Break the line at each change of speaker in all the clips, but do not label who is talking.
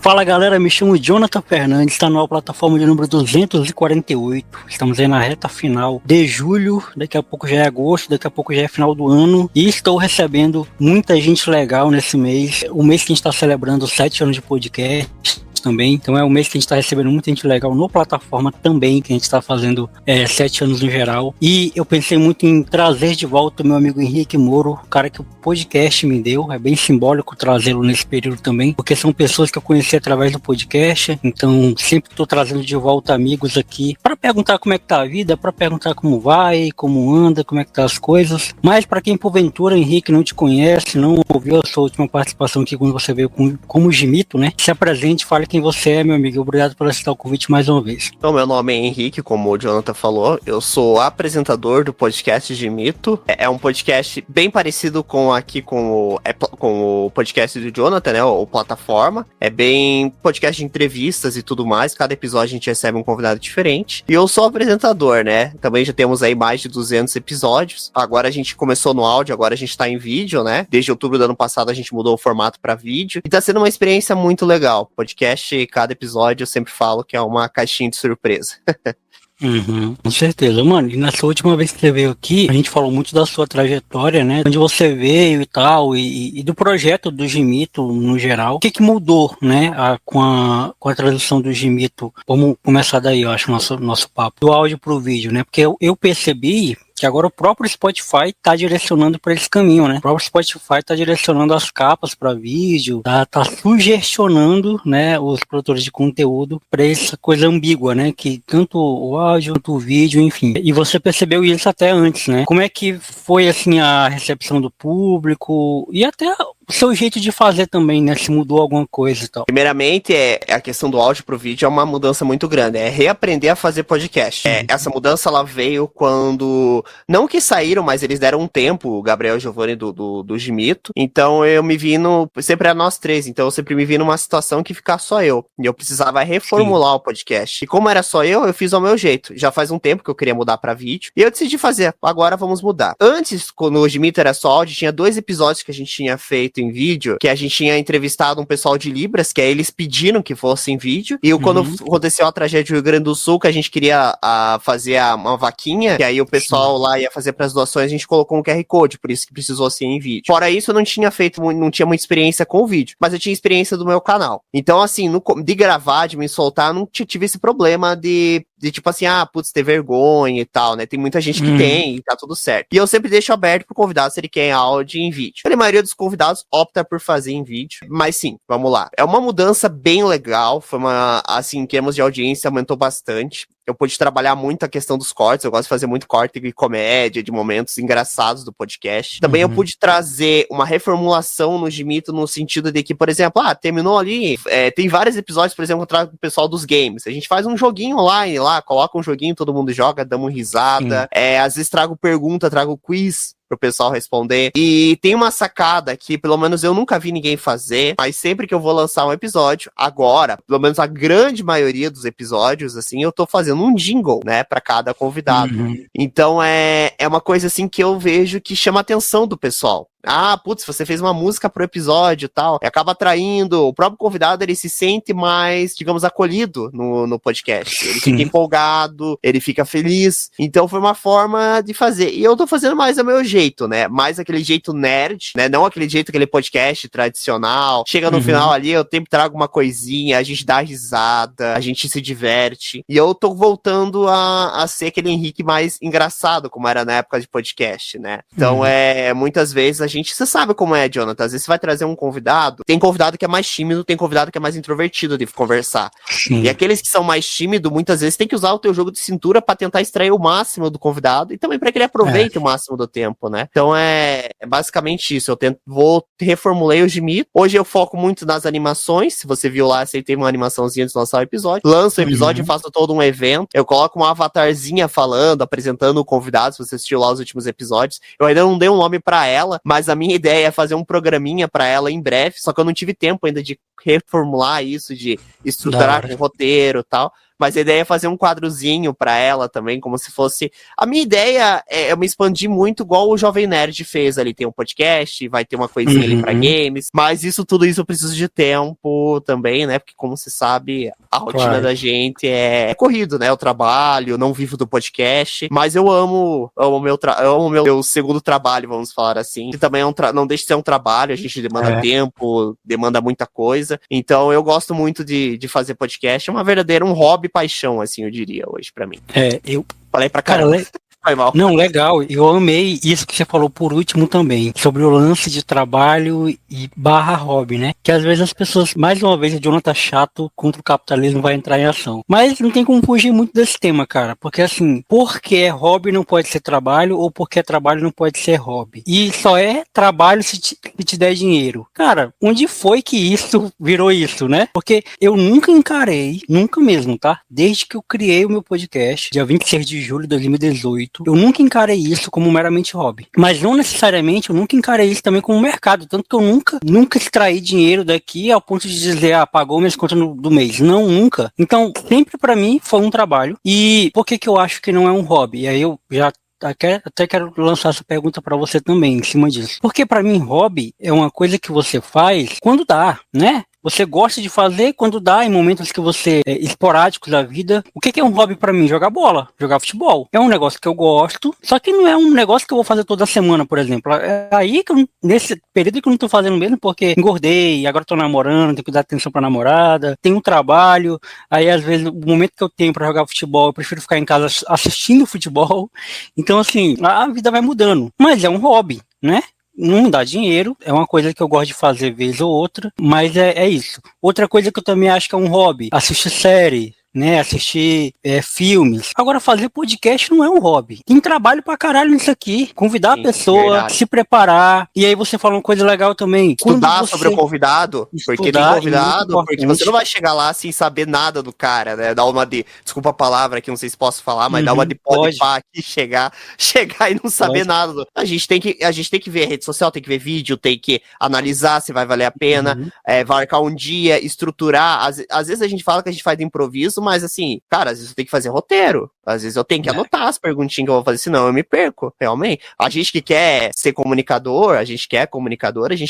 Fala galera, me chamo Jonathan Fernandes, está na plataforma de número 248. Estamos aí na reta final de julho, daqui a pouco já é agosto, daqui a pouco já é final do ano. E estou recebendo muita gente legal nesse mês, o mês que a gente está celebrando 7 anos de podcast também, então é um mês que a gente está recebendo muita gente legal no plataforma também, que a gente está fazendo 7 anos no geral, e eu pensei muito em trazer de volta o meu amigo Henrique Moro, o cara que o podcast me deu, é bem simbólico trazê-lo nesse período também, porque são pessoas que eu conheci através do podcast, então sempre estou trazendo de volta amigos aqui, para perguntar como é que tá a vida, para perguntar como vai, como anda, como é que tá as coisas, mas para quem porventura, Henrique, não te conhece, não ouviu a sua última participação aqui quando você veio como Gimito, né, se apresente, fale quem você é, meu amigo. Obrigado por aceitar o convite mais uma vez.
Então, meu nome é Henrique, como o Jonathan falou. Eu sou apresentador do podcast Gimito. É um podcast bem parecido com o podcast do Jonathan, né? O Plataforma. É bem podcast de entrevistas e tudo mais. Cada episódio a gente recebe um convidado diferente. E eu sou apresentador, né? Também já temos aí mais de 200 episódios. Agora a gente começou no áudio, agora a gente tá em vídeo, né? Desde outubro do ano passado a gente mudou o formato pra vídeo. E tá sendo uma experiência muito legal. Podcast, cada episódio eu sempre falo que é uma caixinha de surpresa.
Com certeza, mano. E nessa última vez que você veio aqui, a gente falou muito da sua trajetória, né? Onde você veio e tal, e do projeto do Gimito no geral. O que mudou, né? Com a transição do Gimito? Vamos começar daí, eu acho, nosso papo. Do áudio pro vídeo, né? Porque eu percebi que agora o próprio Spotify está direcionando para esse caminho, né? O próprio Spotify está direcionando as capas para vídeo, tá sugestionando, né, os produtores de conteúdo para essa coisa ambígua, né? Que tanto o áudio quanto o vídeo, enfim. E você percebeu isso até antes, né? Como é que foi, assim, a recepção do público e até o seu jeito de fazer também, né? Se mudou alguma coisa e tal.
Primeiramente, a questão do áudio pro vídeo é uma mudança muito grande. É reaprender a fazer podcast. Essa mudança, ela veio quando... Não que saíram, mas eles deram um tempo, o Gabriel e o Giovanni do Gimito. Então, eu me vi sempre a nós três. Então, eu sempre me vi numa situação que ficar só eu. E eu precisava reformular o podcast. E como era só eu fiz ao meu jeito. Já faz um tempo que eu queria mudar pra vídeo. E eu decidi fazer. Agora, vamos mudar. Antes, quando o Gimito era só áudio, tinha 2 episódios que a gente tinha feito em vídeo, que a gente tinha entrevistado um pessoal de Libras, que aí eles pediram que fosse em vídeo, e quando aconteceu a tragédia do Rio Grande do Sul, que a gente queria fazer uma vaquinha, que aí o pessoal lá ia fazer pras doações, a gente colocou um QR Code, por isso que precisou ser em vídeo. Fora isso, eu não tinha muita experiência com o vídeo, mas eu tinha experiência do meu canal. Então, assim, de gravar, de me soltar, não tive esse problema de tipo assim, putz, ter vergonha e tal, né? Tem muita gente que tem e tá tudo certo. E eu sempre deixo aberto pro convidado se ele quer em áudio e em vídeo. A maioria dos convidados opta por fazer em vídeo. Mas sim, vamos lá. É uma mudança bem legal. Foi assim, em termos de audiência, aumentou bastante. Eu pude trabalhar muito a questão dos cortes. Eu gosto de fazer muito corte de comédia, de momentos engraçados do podcast. Também eu pude trazer uma reformulação no Gimito no sentido de que, por exemplo, terminou ali, tem vários episódios, por exemplo, eu trago o pessoal dos games. A gente faz um joguinho online lá, coloca um joguinho, todo mundo joga, damos risada. Às vezes trago pergunta, trago quiz pro pessoal responder. E tem uma sacada que, pelo menos, eu nunca vi ninguém fazer, mas sempre que eu vou lançar um episódio, agora, pelo menos a grande maioria dos episódios, assim, eu tô fazendo um jingle, né, pra cada convidado. Então, é uma coisa, assim, que eu vejo que chama a atenção do pessoal. Putz, você fez uma música pro episódio e tal, e acaba atraindo, o próprio convidado, ele se sente mais, digamos, acolhido no podcast, ele fica empolgado, ele fica feliz, então foi uma forma de fazer, e eu tô fazendo mais ao meu jeito, né, mais aquele jeito nerd, né, não aquele jeito, aquele podcast tradicional, chega no final ali, eu sempre trago uma coisinha, a gente dá risada, a gente se diverte, e eu tô voltando a ser aquele Henrique mais engraçado, como era na época de podcast, né, então muitas vezes você sabe como é, Jonathan, às vezes você vai trazer um convidado, tem convidado que é mais tímido, tem convidado que é mais introvertido de conversar. E aqueles que são mais tímidos, muitas vezes tem que usar o teu jogo de cintura pra tentar extrair o máximo do convidado e também pra que ele aproveite o máximo do tempo, né? Então é basicamente isso, reformulei o Gimito. Hoje eu foco muito nas animações, se você viu lá, aceitei uma animaçãozinha de lançar o episódio, lanço o episódio, faço todo um evento, eu coloco uma avatarzinha falando, apresentando o convidado, se você assistiu lá os últimos episódios. Eu ainda não dei um nome pra ela, mas a minha ideia é fazer um programinha pra ela em breve, só que eu não tive tempo ainda de reformular isso, de estruturar com roteiro e tal, Mas a ideia é fazer um quadrozinho pra ela também, como se fosse... A minha ideia é eu me expandir muito, igual o Jovem Nerd fez ali. Tem um podcast, vai ter uma coisinha ali pra games. Mas tudo isso eu preciso de tempo também, né? Porque, como você sabe, a rotina da gente é corrido, né? Eu trabalho, não vivo do podcast. Mas eu amo meu segundo trabalho, vamos falar assim. Que também não deixa de ser um trabalho, a gente demanda tempo, demanda muita coisa. Então eu gosto muito de fazer podcast. É uma verdadeira, um hobby, paixão, assim, eu diria hoje pra mim.
Eu
falei pra caramba. Foi mal.
Não, legal. Eu amei isso que você falou por último também, sobre o lance de trabalho e barra hobby, né? Que às vezes as pessoas, mais uma vez, o Jonathan chato contra o capitalismo vai entrar em ação. Mas não tem como fugir muito desse tema, cara. Porque assim, porque é hobby não pode ser trabalho, ou porque é trabalho não pode ser hobby. E só é trabalho se te der dinheiro. Cara, onde foi que isso virou isso, né? Porque eu nunca encarei, nunca mesmo, tá? Desde que eu criei o meu podcast, dia 26 de julho de 2018, eu nunca encarei isso como meramente hobby. Mas não necessariamente, eu nunca encarei isso também como mercado. Tanto que eu nunca extraí dinheiro daqui ao ponto de dizer, pagou minhas contas do mês. Não, nunca. Então, sempre pra mim foi um trabalho. E por que eu acho que não é um hobby? E aí eu já até quero lançar essa pergunta pra você também, em cima disso. Porque pra mim, hobby é uma coisa que você faz quando dá, né? Você gosta de fazer quando dá, em momentos que você esporádicos da vida. O que é um hobby pra mim? Jogar bola, jogar futebol. É um negócio que eu gosto, só que não é um negócio que eu vou fazer toda semana, por exemplo. É aí que nesse período que eu não tô fazendo mesmo, porque engordei, agora tô namorando, tenho que dar atenção pra namorada, tenho um trabalho, aí às vezes o momento que eu tenho pra jogar futebol, eu prefiro ficar em casa assistindo futebol. Então assim, a vida vai mudando. Mas é um hobby, né? Não me dá dinheiro, é uma coisa que eu gosto de fazer vez ou outra, mas é isso. Outra coisa que eu também acho que é um hobby, assistir série, né, assistir filmes. Agora, fazer podcast não é um hobby. Tem trabalho pra caralho nisso aqui. Convidar a pessoa, verdade. Se preparar. E aí você fala uma coisa legal também.
Estudar sobre o convidado. Porque tem convidado, porque você não vai chegar lá sem saber nada do cara, né? Dar uma de... Desculpa a palavra aqui, não sei se posso falar, mas dar uma de pá aqui, chegar e não saber nada. A gente tem que ver a rede social, tem que ver vídeo, tem que analisar se vai valer a pena, marcar um dia, estruturar. Às vezes a gente fala que a gente faz de improviso, mas assim, cara, às vezes eu tenho que fazer roteiro, às vezes eu tenho que anotar as perguntinhas que eu vou fazer, senão eu me perco, realmente. A gente que quer ser comunicador, a gente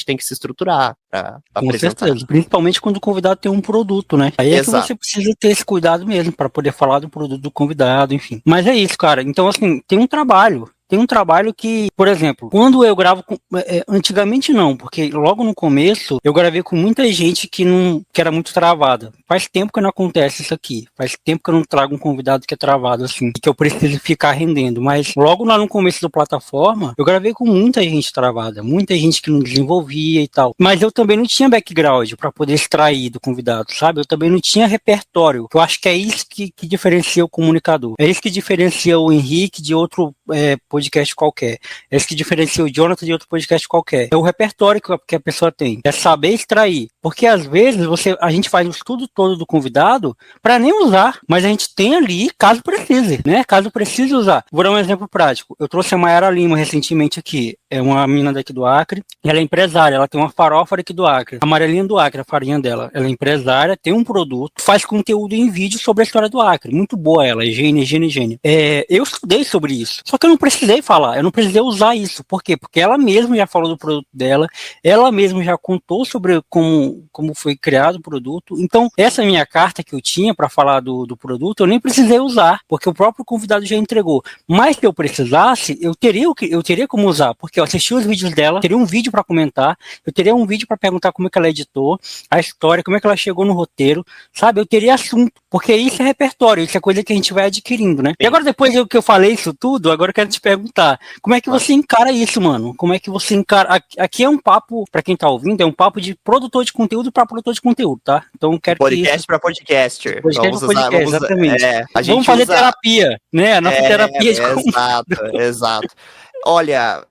tem que se estruturar pra apresentar.
Certeza, principalmente quando o convidado tem um produto, né? Aí é que você precisa ter esse cuidado mesmo, pra poder falar do produto do convidado, enfim. Mas é isso, cara, então assim, tem um trabalho que, por exemplo, quando eu gravo antigamente não, porque logo no começo eu gravei com muita gente que era muito travada. Faz tempo que não acontece isso aqui. Faz tempo que eu não trago um convidado que é travado assim, que eu preciso ficar rendendo. Mas logo lá no começo da plataforma, eu gravei com muita gente travada, muita gente que não desenvolvia e tal. Mas eu também não tinha background para poder extrair do convidado, sabe? Eu também não tinha repertório. Eu acho que é isso que diferencia o comunicador. É isso que diferencia o Henrique de outro podcast qualquer. É isso que diferencia o Jonathan de outro podcast qualquer. É o repertório que a pessoa tem. É saber extrair. Porque às vezes a gente faz o estudo todo do convidado para nem usar, mas a gente tem ali caso precise, né? Caso precise usar. Vou dar um exemplo prático. Eu trouxe a Mayara Lima recentemente aqui. É uma menina daqui do Acre. E ela é empresária. Ela tem uma farofa daqui do Acre. A amarelinha do Acre, a farinha dela. Ela é empresária, tem um produto, faz conteúdo em vídeo sobre a história do Acre. Muito boa ela. Gênia. Eu estudei sobre isso. Só que eu não precisei falar. Eu não precisei usar isso. Por quê? Porque ela mesma já falou do produto dela. Ela mesma já contou sobre como foi criado o produto. Então, essa minha carta que eu tinha para falar do produto, eu nem precisei usar, porque o próprio convidado já entregou. Mas se eu precisasse, eu teria como usar, porque eu assisti os vídeos dela, teria um vídeo para comentar, eu teria um vídeo para perguntar como é que ela editou, a história, como é que ela chegou no roteiro, sabe? Eu teria assunto, porque isso é repertório, isso é coisa que a gente vai adquirindo, né? E agora, depois que eu falei isso tudo, agora eu quero te perguntar, como é que você encara isso, mano? Como é que você encara... Aqui é um papo, para quem tá ouvindo, é um papo de produtor de conteúdo para produtor de conteúdo, tá? Então, quero
podcast
isso...
para podcaster.
Podcast para podcast, exatamente. Vamos fazer terapia, né? A nossa terapia de
Exato. Olha,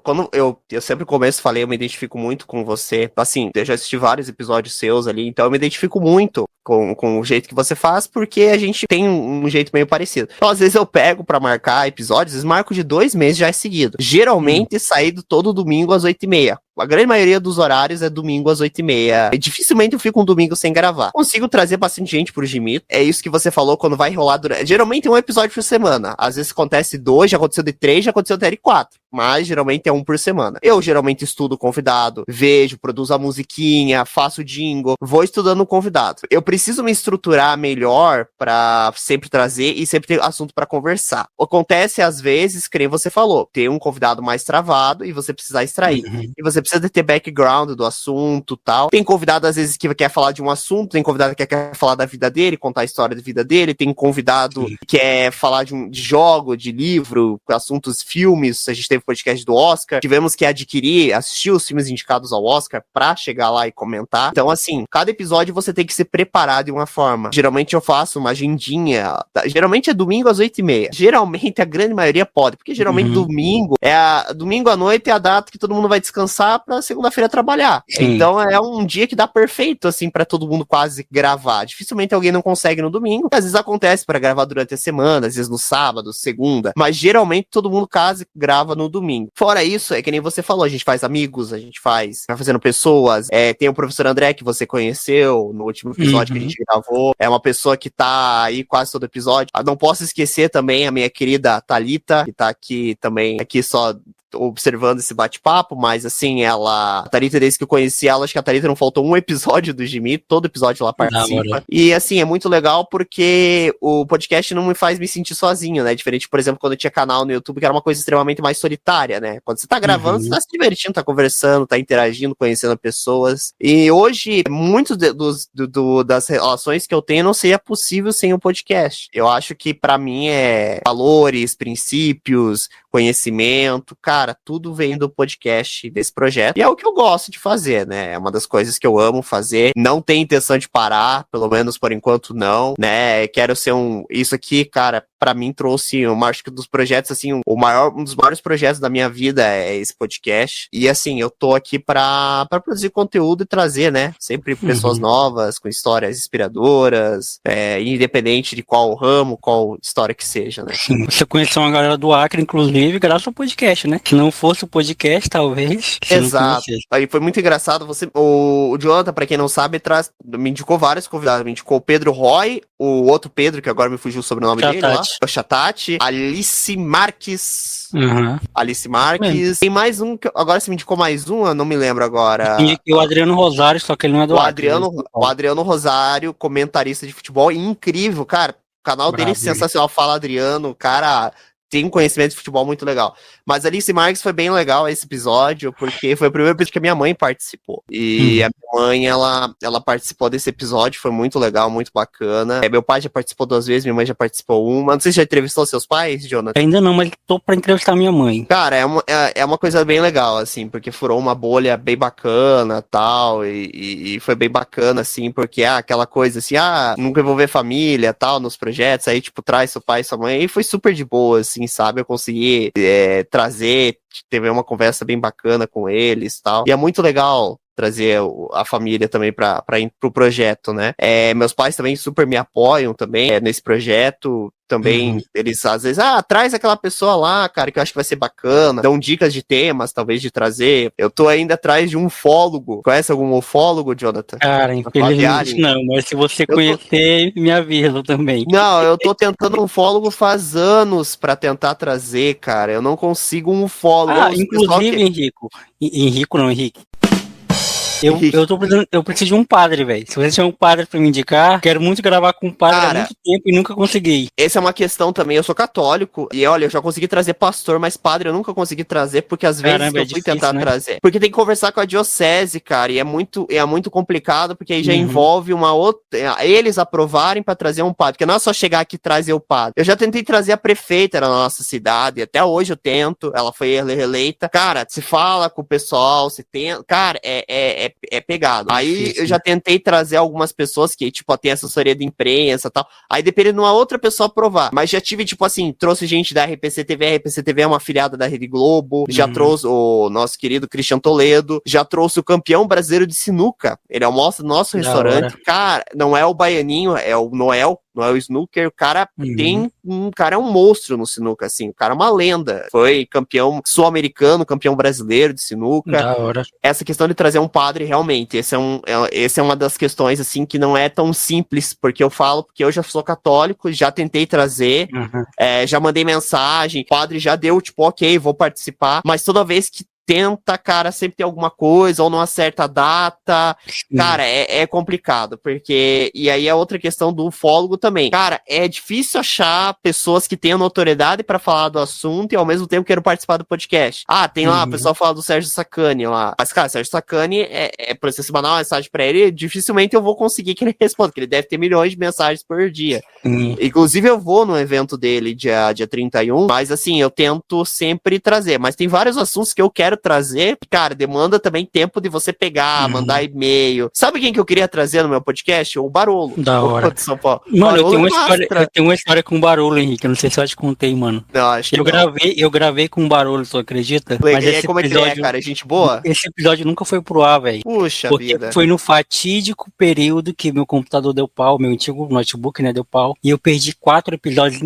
quando eu sempre começo falei, eu me identifico muito com você. Assim, eu já assisti vários episódios seus ali, então eu me identifico muito com o jeito que você faz, porque a gente tem um jeito meio parecido. Então, às vezes eu pego pra marcar episódios, marco de 2 meses já é seguido. Geralmente saído todo domingo às 8h30. a grande maioria dos horários é domingo às 8h30. E dificilmente eu fico um domingo sem gravar. Consigo trazer bastante gente pro Gimito. É isso que você falou quando vai rolar durante... Geralmente é um episódio por semana. Às vezes acontece 2, já aconteceu de 3, já aconteceu até de 4. Mas geralmente é um por semana. Eu geralmente estudo o convidado, vejo, produzo a musiquinha, faço jingle, vou estudando o convidado. Eu preciso me estruturar melhor pra sempre trazer e sempre ter assunto pra conversar. Acontece às vezes, que nem você falou, ter um convidado mais travado e você precisar extrair. E você precisa de ter background do assunto e tal. Tem convidado às vezes que quer falar de um assunto, tem convidado que quer falar da vida dele, contar a história da vida dele, tem convidado que quer falar de jogo, de livro, assuntos, filmes. A gente teve podcast do Oscar, tivemos que assistir os filmes indicados ao Oscar pra chegar lá e comentar. Então, assim, cada episódio você tem que se preparar de uma forma. Geralmente eu faço uma agendinha, geralmente é domingo às 8h30. Geralmente a grande maioria pode, porque geralmente domingo à noite é a data que todo mundo vai descansar pra segunda-feira trabalhar.
Sim.
Então é um dia que dá perfeito, assim, pra todo mundo quase gravar. Dificilmente alguém não consegue no domingo, às vezes acontece pra gravar durante a semana, às vezes no sábado, segunda, mas geralmente todo mundo quase grava no domingo. Fora isso, é que nem você falou, a gente faz amigos, vai fazendo pessoas, tem o professor André que você conheceu no último episódio que a gente gravou, é uma pessoa que tá aí quase todo episódio. Não posso esquecer também a minha querida Thalita, que tá aqui também, aqui só observando esse bate-papo, mas assim, a Thalita, desde que eu conheci ela, acho que a Thalita não faltou um episódio do Gimito, todo episódio ela participa. E assim, é muito legal porque o podcast não me faz me sentir sozinho, né? Diferente, por exemplo, quando eu tinha canal no YouTube, que era uma coisa extremamente mais solitária, né? Quando você tá gravando, você tá se divertindo, tá conversando, tá interagindo, conhecendo pessoas. E hoje, muitas das relações que eu tenho não seria possível sem o podcast. Eu acho que pra mim é valores, princípios, conhecimento, cara, tudo vem do podcast, desse projeto, e é o que eu gosto de fazer, né, é uma das coisas que eu amo fazer, não tenho intenção de parar, pelo menos por enquanto não, né, quero ser isso aqui, cara, pra mim trouxe, acho que dos projetos, assim, um dos maiores projetos da minha vida é esse podcast, e assim, eu tô aqui pra produzir conteúdo e trazer, né, sempre pessoas novas, com histórias inspiradoras, independente de qual ramo, qual história que seja, né.
Sim, você conheceu uma galera do Acre, inclusive, graças ao podcast, né? Se não fosse o podcast, talvez.
Exato. Aí foi muito engraçado. O Jonathan, pra quem não sabe, me indicou vários convidados. Me indicou o Pedro Roy, o outro Pedro, que agora me fugiu o sobrenome dele lá. O Chatati, Alice Marques. Alice Marques. Tem mais um, agora você me indicou mais um, eu não me lembro agora.
E o Adriano Rosário, só que ele não é do Acre.
O Adriano Rosário, comentarista de futebol, incrível, cara. O canal dele é sensacional. Fala Adriano, cara, tem um conhecimento de futebol muito legal. Mas Alice Marques foi bem legal esse episódio, porque foi o primeiro episódio que a minha mãe participou. E a minha mãe, ela participou desse episódio, foi muito legal, muito bacana. Meu pai já participou 2 vezes, minha mãe já participou uma. Não sei se já entrevistou seus pais, Jonathan?
Ainda não, mas tô pra entrevistar minha mãe.
Cara, é uma coisa bem legal, assim, porque furou uma bolha bem bacana tal, e foi bem bacana, assim, porque aquela coisa assim, nunca envolver família tal, nos projetos, aí, tipo, traz seu pai e sua mãe, e foi super de boa, assim, sabe? Eu consegui trazer, teve uma conversa bem bacana com eles tal. E é muito legal trazer a família também para ir pro projeto, né? Meus pais também super me apoiam também nesse projeto. Também, eles às vezes, traz aquela pessoa lá, cara, que eu acho que vai ser bacana. Dão dicas de temas, talvez, de trazer. Eu tô ainda atrás de um ufólogo. Conhece algum ufólogo, Jonathan?
Cara, infelizmente não, mas se você conhecer, me avisa também.
Não, eu tô tentando um ufólogo faz anos pra tentar trazer, cara. Eu não consigo um ufólogo.
Inclusive, Henrique. Eu preciso de um padre, velho. Se você tiver um padre pra me indicar, quero muito gravar com um padre há muito tempo e nunca consegui.
Essa é uma questão também. Eu sou católico e olha, eu já consegui trazer pastor, mas padre eu nunca consegui trazer porque às vezes eu fui tentar trazer. Porque tem que conversar com a diocese, cara, e é muito complicado porque aí já envolve uma outra. Eles aprovarem pra trazer um padre, porque não é só chegar aqui e trazer o padre. Eu já tentei trazer a prefeita na nossa cidade, até hoje eu tento. Ela foi reeleita. Cara, se fala com o pessoal, se tem. Cara, é pegado. Aí eu já tentei trazer algumas pessoas que, tipo, tem assessoria de imprensa e tal. Aí depende de uma outra pessoa aprovar. Mas já tive, tipo assim, trouxe gente da RPC TV. A RPC TV é uma afiliada da Rede Globo. Já trouxe o nosso querido Christian Toledo. Já trouxe o campeão brasileiro de sinuca. Ele almoça no nosso restaurante. Cara, não é o Baianinho, é o Noel Noel Snooker, o cara
Uhum.
um cara é um monstro no sinuca, assim, o cara é uma lenda. Foi campeão sul-americano, campeão brasileiro de sinuca.
Da hora.
Essa questão de trazer um padre, realmente, esse é uma das questões, assim, que não é tão simples, porque eu falo, porque eu já sou católico, já tentei trazer,
Uhum.
já mandei mensagem, o padre já deu, tipo, ok, vou participar, mas toda vez que tenta, cara, sempre tem alguma coisa, ou não acerta a data,
Sim.
cara, é complicado, porque, e aí é outra questão do ufólogo também, cara, é difícil achar pessoas que tenham notoriedade pra falar do assunto e ao mesmo tempo queiram participar do podcast. Ah, tem lá, o
Uhum.
pessoal fala do Sérgio Sacani lá, mas cara, Sérgio Sacani, por você mandar uma mensagem pra ele, dificilmente eu vou conseguir que ele responda, porque ele deve ter milhões de mensagens por dia.
Sim.
Inclusive, eu vou no evento dele dia 31, mas assim, eu tento sempre trazer. Mas tem vários assuntos que eu quero trazer. Cara, demanda também tempo de você pegar, mandar
Uhum.
e-mail. Sabe quem que eu queria trazer no meu podcast? O Barolo,
Da hora.
de São Paulo.
Mano,
Barolo é massa.
eu tenho uma história com barulho, Henrique. Eu não sei se eu já te contei, mano.
Não, acho que não.
Eu gravei com barulho, tu acredita? Mas
E aí, como é que ele é, cara? É gente boa?
esse episódio nunca foi pro ar, velho.
Puxa
Porque
vida.
foi no fatídico período que meu computador deu pau, meu antigo notebook, né, deu pau. E eu perdi 4 episódios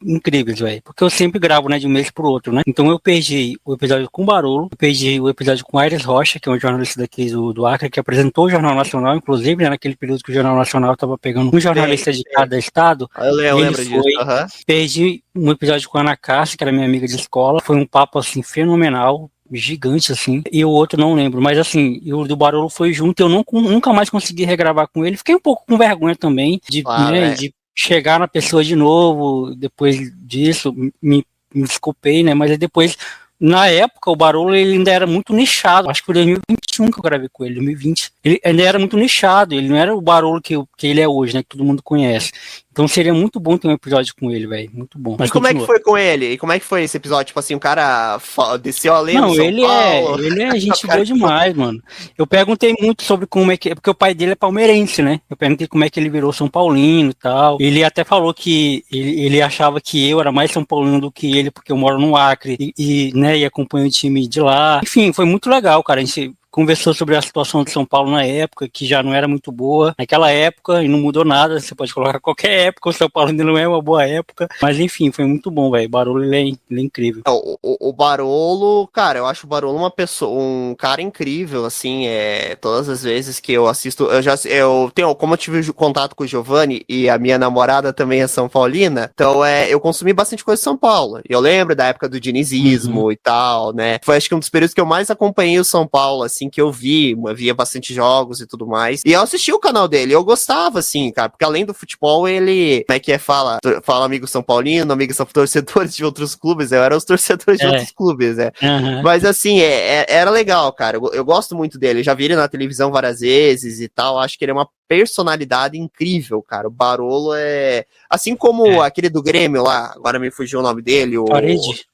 incríveis, velho. Porque eu sempre gravo, né, de um mês pro outro, né? Então eu perdi o episódio com Barolo, eu perdi o episódio com Aires Rocha, que é um jornalista daqui do Acre, que apresentou o Jornal Nacional, inclusive, né, naquele período que o Jornal Nacional tava pegando um
Sei,
jornalista de
sei.
cada estado.
Eu
Ele
lembro disso.
foi.
Aham.
Perdi um episódio com a Ana Cássia, que era minha amiga de escola. Foi um papo, assim, fenomenal. Gigante, assim, e o outro não lembro, mas assim, o do Barolo foi junto, eu nunca mais consegui regravar com ele, fiquei um pouco com vergonha também,
Claro,
né,
é.
de chegar na pessoa de novo, depois disso, me desculpei, né, mas aí depois, na época, o Barolo ele ainda era muito nichado, acho que foi 2021 que eu gravei com ele, 2020, ele ainda era muito nichado, ele não era o Barolo que ele é hoje, né, que todo mundo conhece. Então seria muito bom ter um episódio com ele, velho. Muito bom. Mas
E como é que
continua.
foi com ele? E como é que foi esse episódio? Tipo assim, o cara desceu a lenda em
Não,
São Paulo?
ele é
O
gente
cara
boa demais, mano. Eu perguntei muito sobre como é que, porque o pai dele é palmeirense, né? Eu perguntei como é que ele virou São Paulino e tal. Ele até falou que ele achava que eu era mais São Paulino do que ele, porque eu moro no Acre né, e acompanho o time de lá. Enfim, foi muito legal, cara. A gente conversou sobre a situação de São Paulo na época, que já não era muito boa naquela época e não mudou nada. Você pode colocar qualquer época, o São Paulo ainda não é uma boa época. Mas enfim, foi muito bom, velho. O Barulho ele é incrível.
O Barolo, cara, eu acho o Barolo um cara incrível, assim, todas as vezes que eu assisto, como eu tive contato com o Giovanni e a minha namorada também é São Paulina, então eu consumi bastante coisa de São Paulo. E eu lembro da época do
Uhum.
dinizismo e tal, né? Foi acho que um dos períodos que eu mais acompanhei o São Paulo, assim, que eu via bastante jogos e tudo mais. E eu assisti o canal dele, eu gostava, assim, cara, porque além do futebol, ele, como é que fala amigo São Paulino, amigo São torcedores de outros clubes, eu era os torcedores de
É.
outros clubes, né?
Uhum.
Mas assim, era legal, cara. Eu gosto muito dele. Eu já vi ele na televisão várias vezes e tal. Acho que ele é uma personalidade incrível, cara. O Barolo é. Assim como
É.
aquele do Grêmio lá, agora me fugiu o nome dele, o.
Parede.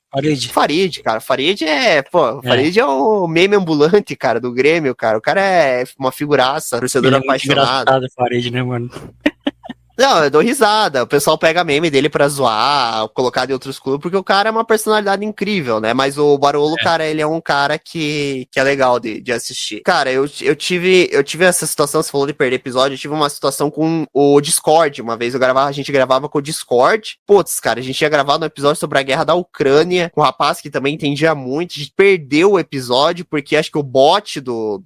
Farid, cara.
É.
Farid é o meme ambulante, cara, do Grêmio, cara. O cara é uma figuraça, torcedor
Ele é muito
apaixonado.
engraçado, Parede, né, mano?
Não, eu dou risada. O pessoal pega meme dele pra zoar, colocar de outros clubes, porque o cara é uma personalidade incrível, né? Mas o Barolo,
É.
cara, ele é um cara que é legal de assistir. Cara, eu tive essa situação, você falou de perder episódio, eu tive uma situação com o Discord. Uma vez a gente gravava com o Discord. Putz, cara, a gente ia gravar um episódio sobre a guerra da Ucrânia, com um rapaz que também entendia muito. A gente perdeu o episódio, porque acho que o bot do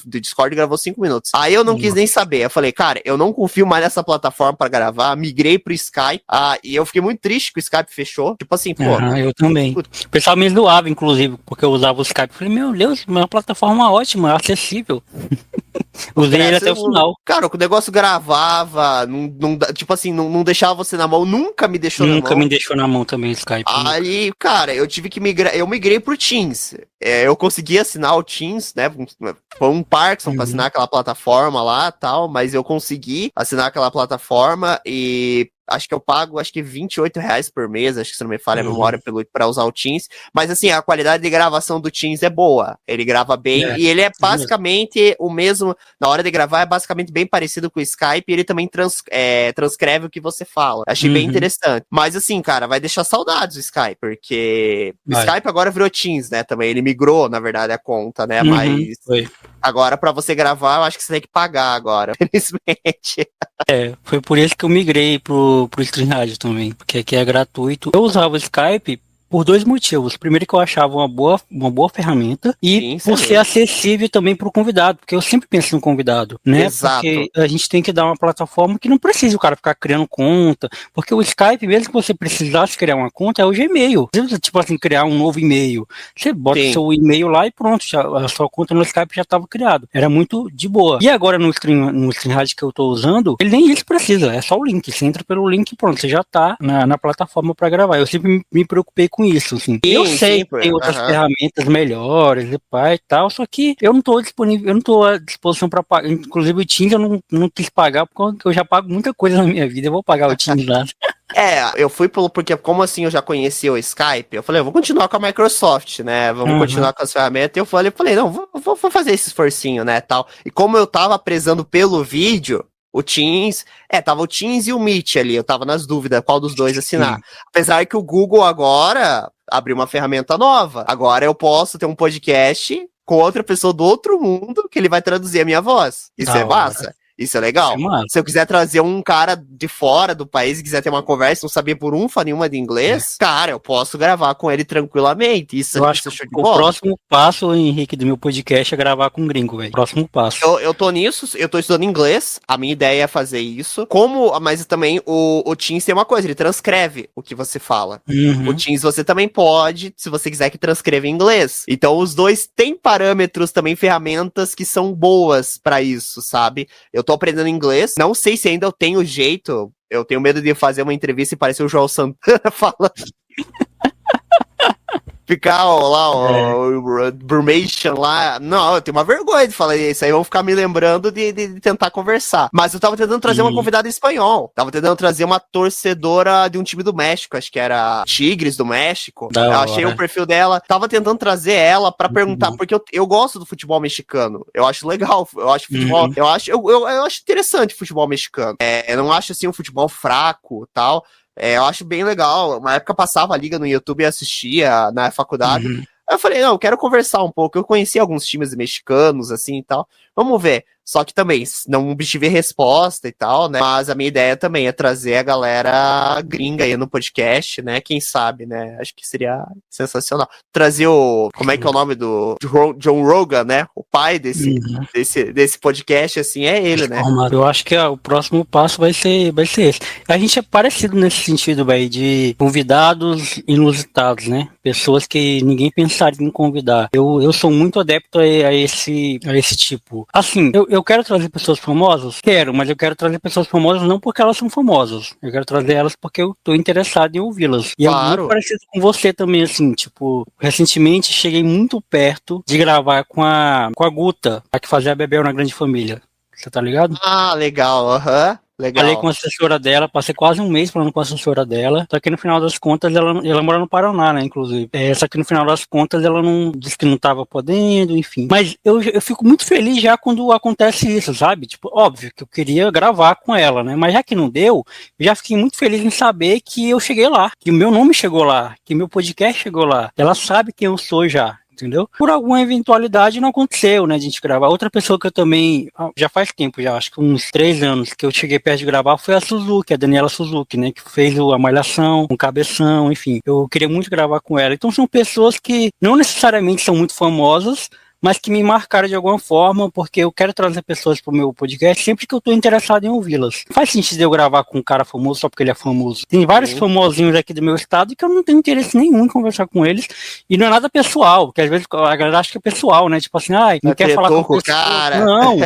Discord gravou 5 minutos. Aí eu não quis nem saber. Eu falei, cara, eu não confio mais nessa plataforma pra gravar, migrei pro Skype, e eu fiquei muito triste que o Skype fechou, tipo assim, pô.
Eu também. O pessoal me zoava, inclusive, porque eu usava o Skype. Falei, meu Deus, uma plataforma ótima, acessível. Usei ele até o final.
Cara, o negócio gravava, tipo assim, não deixava você na mão, nunca me deixou na mão.
Nunca me deixou na mão também o Skype.
Aí, cara, eu tive que migrar, eu migrei pro Teams. Eu consegui assinar o Teams, né? Foi um Parkinson pra assinar aquela plataforma lá tal, mas eu consegui assinar aquela plataforma e acho que eu pago, acho que R$ 28 por mês, acho que se não me falha a memória pra usar o Teams. Mas assim, a qualidade de gravação do Teams é boa. Ele grava bem e ele é basicamente o mesmo, na hora de gravar é basicamente bem parecido com o Skype e ele também transcreve o que você fala. Achei bem interessante. Mas assim, cara, vai deixar saudades o Skype, porque o Skype agora virou Teams, né, também. Ele migrou, na verdade, a conta, né, mas...
Foi.
Agora, pra você gravar, eu acho que você tem que pagar agora, felizmente.
Foi por isso que eu migrei pro StreamYard também, porque aqui é gratuito. Eu usava o Skype por dois motivos. Primeiro que eu achava uma boa ferramenta e
Sim,
por ser
excelente.
acessível também para o convidado, porque eu sempre penso no convidado, né? Porque
Exato.
a gente tem que dar uma plataforma que não precisa o cara ficar criando conta, porque o Skype, mesmo que você precisasse criar uma conta, é o Gmail. Você, tipo assim, criar um novo e-mail. Você bota o
Sim.
seu e-mail lá e pronto, a sua conta no Skype já estava criada. Era muito de boa. E agora no StreamYard que eu estou usando, ele nem isso precisa, é só o link. Você entra pelo link e pronto, você já está na plataforma para gravar. Eu sempre me preocupei com isso, assim. Eu
Sim,
sei
sim,
que tem outras
aham.
ferramentas melhores e pá e tal, só que eu não estou disponível, eu não estou à disposição para pagar. Inclusive o Teams eu não quis pagar porque eu já pago muita coisa na minha vida. Eu vou pagar o Teams lá.
Eu fui porque como assim eu já conhecia o Skype, eu falei, eu vou continuar com a Microsoft, né? Vamos
Uhum.
continuar com as ferramentas. Eu falei, não, vou fazer esse esforcinho, né, tal. E como eu tava prezando pelo vídeo, o Teams, tava o Teams e o Meet ali, eu tava nas dúvidas qual dos dois assinar.
Sim.
Apesar que o Google agora abriu uma ferramenta nova. Agora eu posso ter um podcast com outra pessoa do outro mundo que ele vai traduzir a minha voz. Isso
Da
é
hora.
massa? Isso é
Isso é
legal.
massa.
Se eu quiser trazer um cara de fora do país e quiser ter uma conversa, não saber por nenhuma de inglês, cara, eu posso gravar com ele tranquilamente. Isso,
Eu acho
isso é
que
show de
o
bola.
próximo passo, Henrique, do meu podcast é gravar com um gringo, velho. Próximo passo.
Eu tô nisso, eu tô estudando inglês, a minha ideia é fazer isso. Mas também o Teams tem uma coisa, ele transcreve o que você fala. O
Uhum.
Teams você também pode, se você quiser que transcreva em inglês. Então os dois têm parâmetros também, ferramentas que são boas pra isso, sabe? Eu tô aprendendo inglês, não sei se ainda eu tenho jeito, eu tenho medo de fazer uma entrevista e parecer o João Santana falando. Ficar
É.
o Brumation lá. Não, eu tenho uma vergonha de falar isso aí. Vão ficar me lembrando de tentar conversar. Mas eu tava tentando trazer uma
Uhum.
convidada em espanhol. Tava tentando trazer uma torcedora de um time do México. Acho que era Tigres do México.
Da
Eu achei o
hora.
perfil dela. Tava tentando trazer ela pra
Muito
perguntar.
bom.
Porque eu gosto do futebol mexicano. Eu acho legal. Eu acho futebol.
Uhum.
Eu acho interessante o futebol mexicano. Eu não acho assim um futebol fraco tal. Eu acho bem legal. Uma época passava a liga no YouTube e assistia na faculdade.
Uhum.
Aí eu falei, não, eu quero conversar um pouco. Eu conheci alguns times mexicanos, assim e tal. Vamos ver. Só que também, não obtive resposta e tal, né? Mas a minha ideia também é trazer a galera gringa aí no podcast, né? Quem sabe, né? Acho que seria sensacional. Trazer o. Como é que é o nome do John Rogan, né? O pai
Uhum.
desse podcast, assim, é ele, né?
Formado. Eu acho que o próximo passo vai ser esse. A gente é parecido nesse sentido, velho, de convidados inusitados, né? Pessoas que ninguém pensaria em convidar. Eu sou muito adepto a esse tipo. Assim, eu quero trazer pessoas famosas? Quero, mas eu quero trazer pessoas famosas não porque elas são famosas. Eu quero trazer elas porque eu tô interessado em ouvi-las. E é muito
Claro.
parecido com você também, assim, tipo, recentemente cheguei muito perto de gravar com a Guta, a que fazia a Bebel na Grande Família. Você tá ligado?
Ah, legal, aham,
Falei com
legal.
a assessora dela, passei quase um mês falando com a assessora dela, só que no final das contas ela mora no Paraná, né, inclusive. Só que no final das contas ela não disse que não estava podendo, enfim. Mas eu fico muito feliz já quando acontece isso, sabe? Tipo, óbvio que eu queria gravar com ela, né? Mas já que não deu, eu já fiquei muito feliz em saber que eu cheguei lá, que o meu nome chegou lá, que meu podcast chegou lá. Ela sabe quem eu sou já. Entendeu? Por alguma eventualidade não aconteceu, né, de a gente gravar. Outra pessoa que eu também, já faz tempo já, acho que uns 3 anos que eu cheguei perto de gravar foi a Suzuki, a Daniela Suzuki, né, que fez a Malhação, um Cabeção, enfim. Eu queria muito gravar com ela. Então são pessoas que não necessariamente são muito famosas, mas que me marcaram de alguma forma, porque eu quero trazer pessoas pro meu podcast sempre que eu tô interessado em ouvi-las. Não faz sentido eu gravar com um cara famoso só porque ele é famoso. Tem vários
Sim.
famosinhos aqui do meu estado que eu não tenho interesse nenhum em conversar com eles, e não é nada pessoal, porque às vezes a galera acha que é pessoal, né? Tipo assim, não quer falar com
Tretou
a
com o
pessoa.
cara.
Não,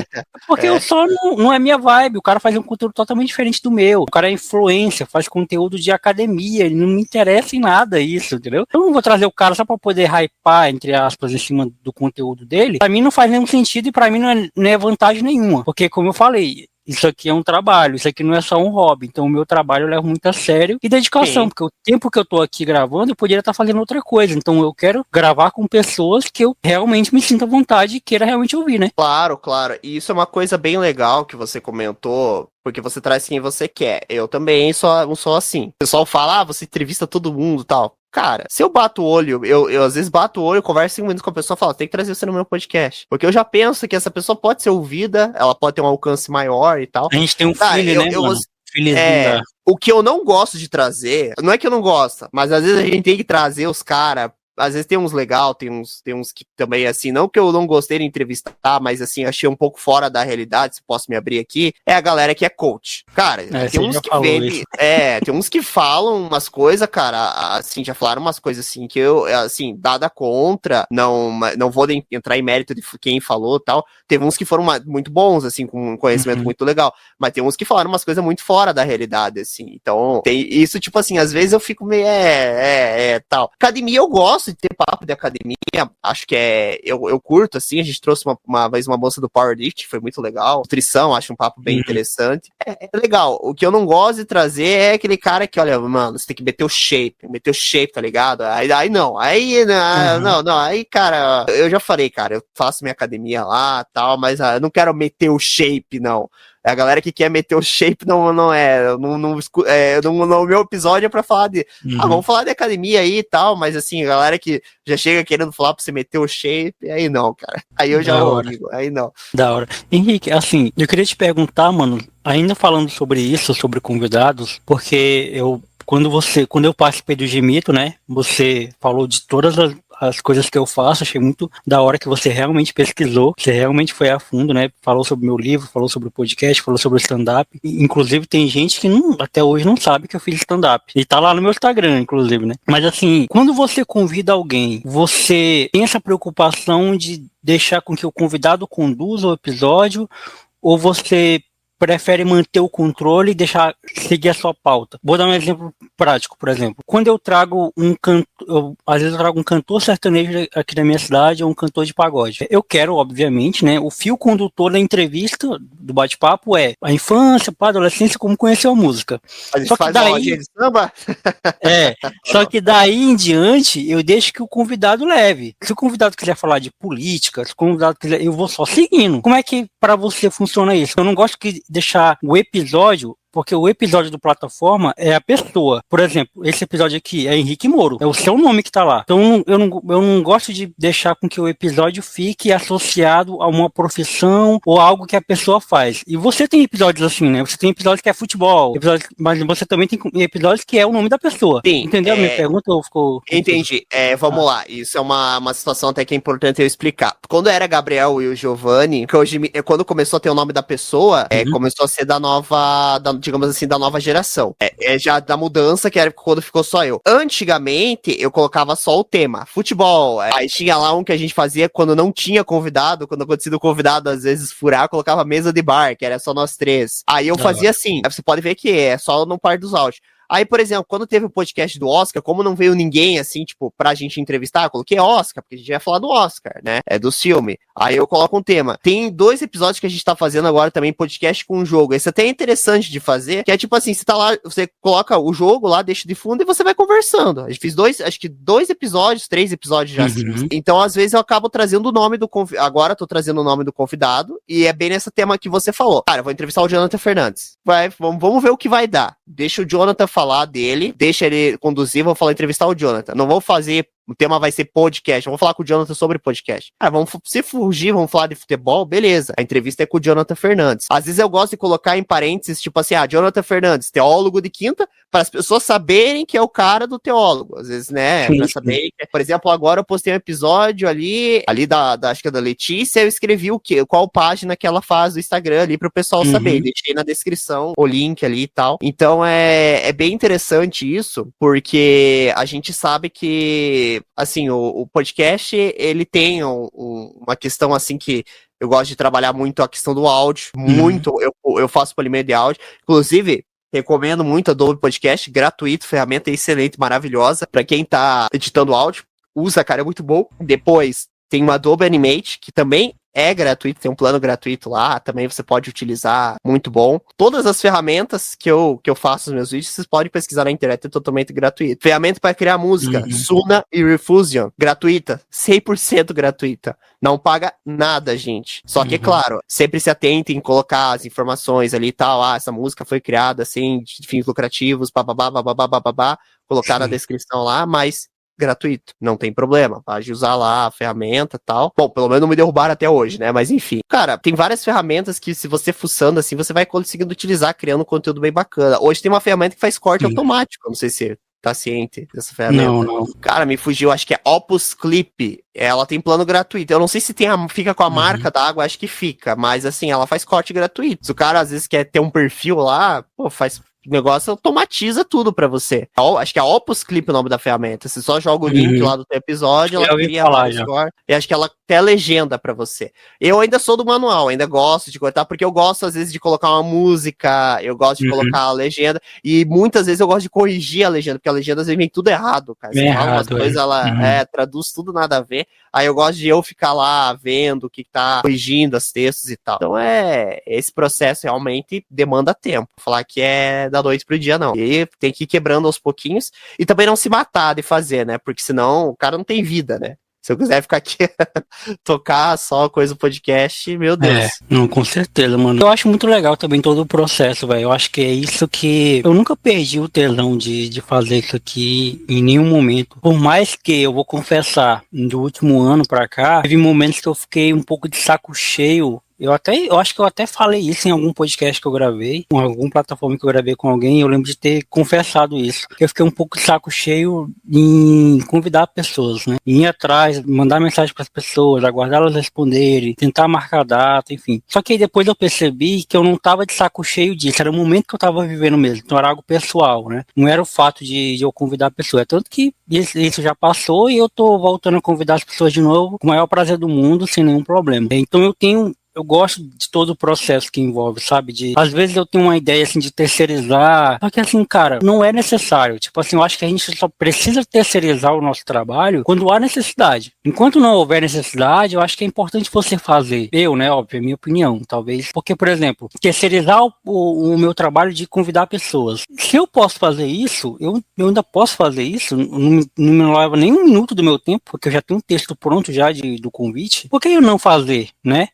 porque eu
É,
só não é minha vibe. O cara faz um conteúdo totalmente diferente do meu. O cara é influencer, faz conteúdo de academia, ele não me interessa em nada isso, entendeu? Eu não vou trazer o cara só pra poder hypar, entre aspas, em cima do conteúdo dele. Pra mim não faz nenhum sentido e pra mim não é vantagem nenhuma. Porque, como eu falei, isso aqui é um trabalho, isso aqui não é só um hobby. Então, o meu trabalho eu levo muito a sério e dedicação,
sim.
porque o tempo que eu tô aqui gravando, eu poderia estar fazendo outra coisa. Então, eu quero gravar com pessoas que eu realmente me sinta à vontade e queira realmente ouvir, né?
Claro, claro. E isso é uma coisa bem legal que você comentou, porque você traz quem você quer. Eu também sou assim. O pessoal fala, você entrevista todo mundo e tal. cara, se eu bato o olho, eu às vezes bato o olho, converso 5 minutos com a pessoa e falo, tem que trazer você no meu podcast. Porque eu já penso que essa pessoa pode ser ouvida, ela pode ter um alcance maior e tal.
A gente tem um
Cara,
filho, né, mano? Filhozinho da...
O que eu não gosto de trazer, não é que eu não gosto, mas às vezes a gente tem que trazer os caras. Às vezes tem uns legal, tem uns que também, assim, não que eu não gostei de entrevistar, mas assim, achei um pouco fora da realidade, se posso me abrir aqui, é a galera que é coach. Cara, tem uns que vendem, tem uns que falam umas coisas, cara, assim, já falaram umas coisas assim, que eu, assim, dada contra, não vou entrar em mérito de quem falou e tal, teve uns que foram muito bons, assim, com um conhecimento muito legal, mas tem uns que falaram umas coisas muito fora da realidade, assim, então, tem isso, tipo assim, às vezes eu fico meio, tal. Academia eu gosto de ter papo de academia, acho que eu curto, assim, a gente trouxe uma vez uma moça do Powerlift, foi muito legal, nutrição, acho um papo bem interessante, é legal, o que eu não gosto de trazer é aquele cara que, olha, mano, você tem que meter o shape, tá ligado? Aí não, aí, cara, eu já falei, cara, eu faço minha academia lá, tal, mas eu não quero meter o shape, não. A galera que quer meter o shape não é. No meu episódio é pra falar de. Vamos falar de academia aí e tal, mas assim, a galera que já chega querendo falar pra você meter o shape, aí não, cara. Aí eu já vou, amigo, aí não.
Da hora. Henrique, assim, eu queria te perguntar, mano, ainda falando sobre isso, sobre convidados, porque quando eu participei do Gemito, né, você falou de todas as coisas que eu faço, achei muito da hora que você realmente pesquisou, você realmente foi a fundo, né, falou sobre o meu livro, falou sobre o podcast, falou sobre o stand-up, inclusive tem gente que até hoje não sabe que eu fiz stand-up, e tá lá no meu Instagram, inclusive, né, mas assim, quando você convida alguém, você tem essa preocupação de deixar com que o convidado conduza o episódio, ou você prefere manter o controle e deixar seguir a sua pauta? Vou dar um exemplo prático, por exemplo. Quando eu trago às vezes eu trago um cantor sertanejo aqui da minha cidade ou um cantor de pagode. Eu quero, obviamente, né, o fio condutor da entrevista, do bate-papo é a infância, a adolescência, como conheceu a música.
Só que daí...
só que daí em diante eu deixo que o convidado leve. Se o convidado quiser falar de política, se o convidado quiser, eu vou só seguindo. Como é que para você funciona isso? Eu não gosto que deixar o episódio, porque o episódio do plataforma é a pessoa. Por exemplo, esse episódio aqui é Henrique Moro, é o seu nome que tá lá. Então eu não gosto de deixar com que o episódio fique associado a uma profissão ou algo que a pessoa faz. E você tem episódios assim, né? Você tem episódios que é futebol, mas você também tem episódios que é o nome da pessoa.
Sim.
Entendeu a minha pergunta? Ou ficou...
Entendi. Vamos lá. Isso é uma situação até que é importante eu explicar. Quando era Gabriel e o Giovanni, que hoje, quando começou a ter o nome da pessoa, começou a ser digamos assim, da nova geração. Já da mudança, que era quando ficou só eu. Antigamente, eu colocava só o tema, futebol. Aí tinha lá um que a gente fazia quando não tinha convidado, quando acontecia o convidado, às vezes, furar, colocava mesa de bar, que era só nós três. Aí eu fazia assim, você pode ver que é só no par dos áudios. Aí, por exemplo, quando teve o podcast do Oscar, como não veio ninguém, assim, tipo, pra gente entrevistar, eu coloquei Oscar, porque a gente ia falar do Oscar, né? É do filme. Aí eu coloco um tema. Tem 2 episódios que a gente tá fazendo agora também, podcast com um jogo. Esse até é interessante de fazer, que é tipo assim, você tá lá, você coloca o jogo lá, deixa de fundo e você vai conversando. A gente fez 2 episódios, 3 episódios já assim. Então, às vezes, eu acabo trazendo o nome do convidado. Agora eu tô trazendo o nome do convidado, e é bem nesse tema que você falou. Cara, eu vou entrevistar o Jonathan Fernandes. Vamos ver o que vai dar. Deixa o Jonathan falar dele, deixa ele conduzir, vou entrevistar o Jonathan. Não vou fazer, o tema vai ser podcast, vamos falar com o Jonathan sobre podcast. Se fugir, vamos falar de futebol, beleza. A entrevista é com o Jonathan Fernandes. Às vezes eu gosto de colocar em parênteses, tipo assim, Jonathan Fernandes, teólogo de quinta, para as pessoas saberem que é o cara do teólogo. Às vezes, né, pra saber. Por exemplo, agora eu postei um episódio ali acho que é da Letícia, eu escrevi qual página que ela faz do Instagram ali pro pessoal saber. Deixei na descrição o link ali e tal. Então é bem interessante isso, porque a gente sabe que, assim, o podcast, ele tem uma questão, assim, que eu gosto de trabalhar muito a questão do áudio, muito, eu faço polimento de áudio, inclusive, recomendo muito a Adobe Podcast, gratuito, ferramenta excelente, maravilhosa, pra quem tá editando áudio, usa, cara, é muito bom. Depois, tem uma Adobe Animate, que também é gratuito, tem um plano gratuito lá, também você pode utilizar, muito bom. Todas as ferramentas que eu faço nos meus vídeos, vocês podem pesquisar na internet, é totalmente gratuito. Ferramenta para criar música, Suna e Refusion, gratuita, 100% gratuita. Não paga nada, gente. Só que, claro, sempre se atentem em colocar as informações ali e tal, essa música foi criada, assim, de fins lucrativos, bababá, colocar na descrição lá, mas gratuito, não tem problema, pode usar lá a ferramenta e tal. Bom, pelo menos não me derrubaram até hoje, né, mas enfim. Cara, tem várias ferramentas que se você fuçando assim, você vai conseguindo utilizar, criando um conteúdo bem bacana. Hoje tem uma ferramenta que faz corte automático, não sei se tá ciente dessa ferramenta.
Não.
Cara, me fugiu, acho que é Opus Clip. Ela tem plano gratuito. Eu não sei se fica com a marca da água, acho que fica, mas assim, ela faz corte gratuito. Se o cara às vezes quer ter um perfil lá, pô, faz... O negócio automatiza tudo pra você. Acho que é Opus Clip o nome da ferramenta. Você só joga o link lá do teu episódio, ela cria vários cortes. E acho que ela tem a legenda pra você. Eu ainda sou do manual, ainda gosto de cortar, porque eu gosto às vezes de colocar uma música, eu gosto de colocar a legenda, e muitas vezes eu gosto de corrigir a legenda, porque a legenda às vezes vem tudo errado, cara. Você fala umas coisas, ela traduz tudo nada a ver. Aí eu gosto de eu ficar lá vendo o que tá corrigindo os textos e tal. Então esse processo realmente demanda tempo. Falar que é da noite pro dia, não. E tem que ir quebrando aos pouquinhos e também não se matar de fazer, né? Porque senão o cara não tem vida, né? Se eu quiser ficar aqui tocar só coisa do podcast, meu Deus.
Não, com certeza, mano. Eu acho muito legal também todo o processo, velho. Eu acho que é isso que... Eu nunca perdi o tesão de fazer isso aqui em nenhum momento. Por mais que, eu vou confessar, do último ano pra cá, teve momentos que eu fiquei um pouco de saco cheio. Eu acho que eu até falei isso em algum podcast que eu gravei, em alguma plataforma que eu gravei com alguém, eu lembro de ter confessado isso. Eu fiquei um pouco de saco cheio em convidar pessoas, né? Ir atrás, mandar mensagem para as pessoas, aguardar elas responderem, tentar marcar data, enfim. Só que aí depois eu percebi que eu não tava de saco cheio disso, era o momento que eu tava vivendo mesmo, então era algo pessoal, né? Não era o fato de eu convidar a pessoa, é tanto que isso já passou e eu tô voltando a convidar as pessoas de novo com o maior prazer do mundo, sem nenhum problema. Então eu gosto de todo o processo que envolve, sabe? Às vezes eu tenho uma ideia, assim, de terceirizar. Só que, assim, cara, não é necessário. Tipo assim, eu acho que a gente só precisa terceirizar o nosso trabalho quando há necessidade. Enquanto não houver necessidade, eu acho que é importante você fazer. Eu, né? Óbvio, é minha opinião, talvez. Porque, por exemplo, terceirizar o meu trabalho de convidar pessoas. Se eu posso fazer isso, eu ainda posso fazer isso. Não me leva nem um minuto do meu tempo, porque eu já tenho um texto pronto já do convite. Por que eu não fazer, né?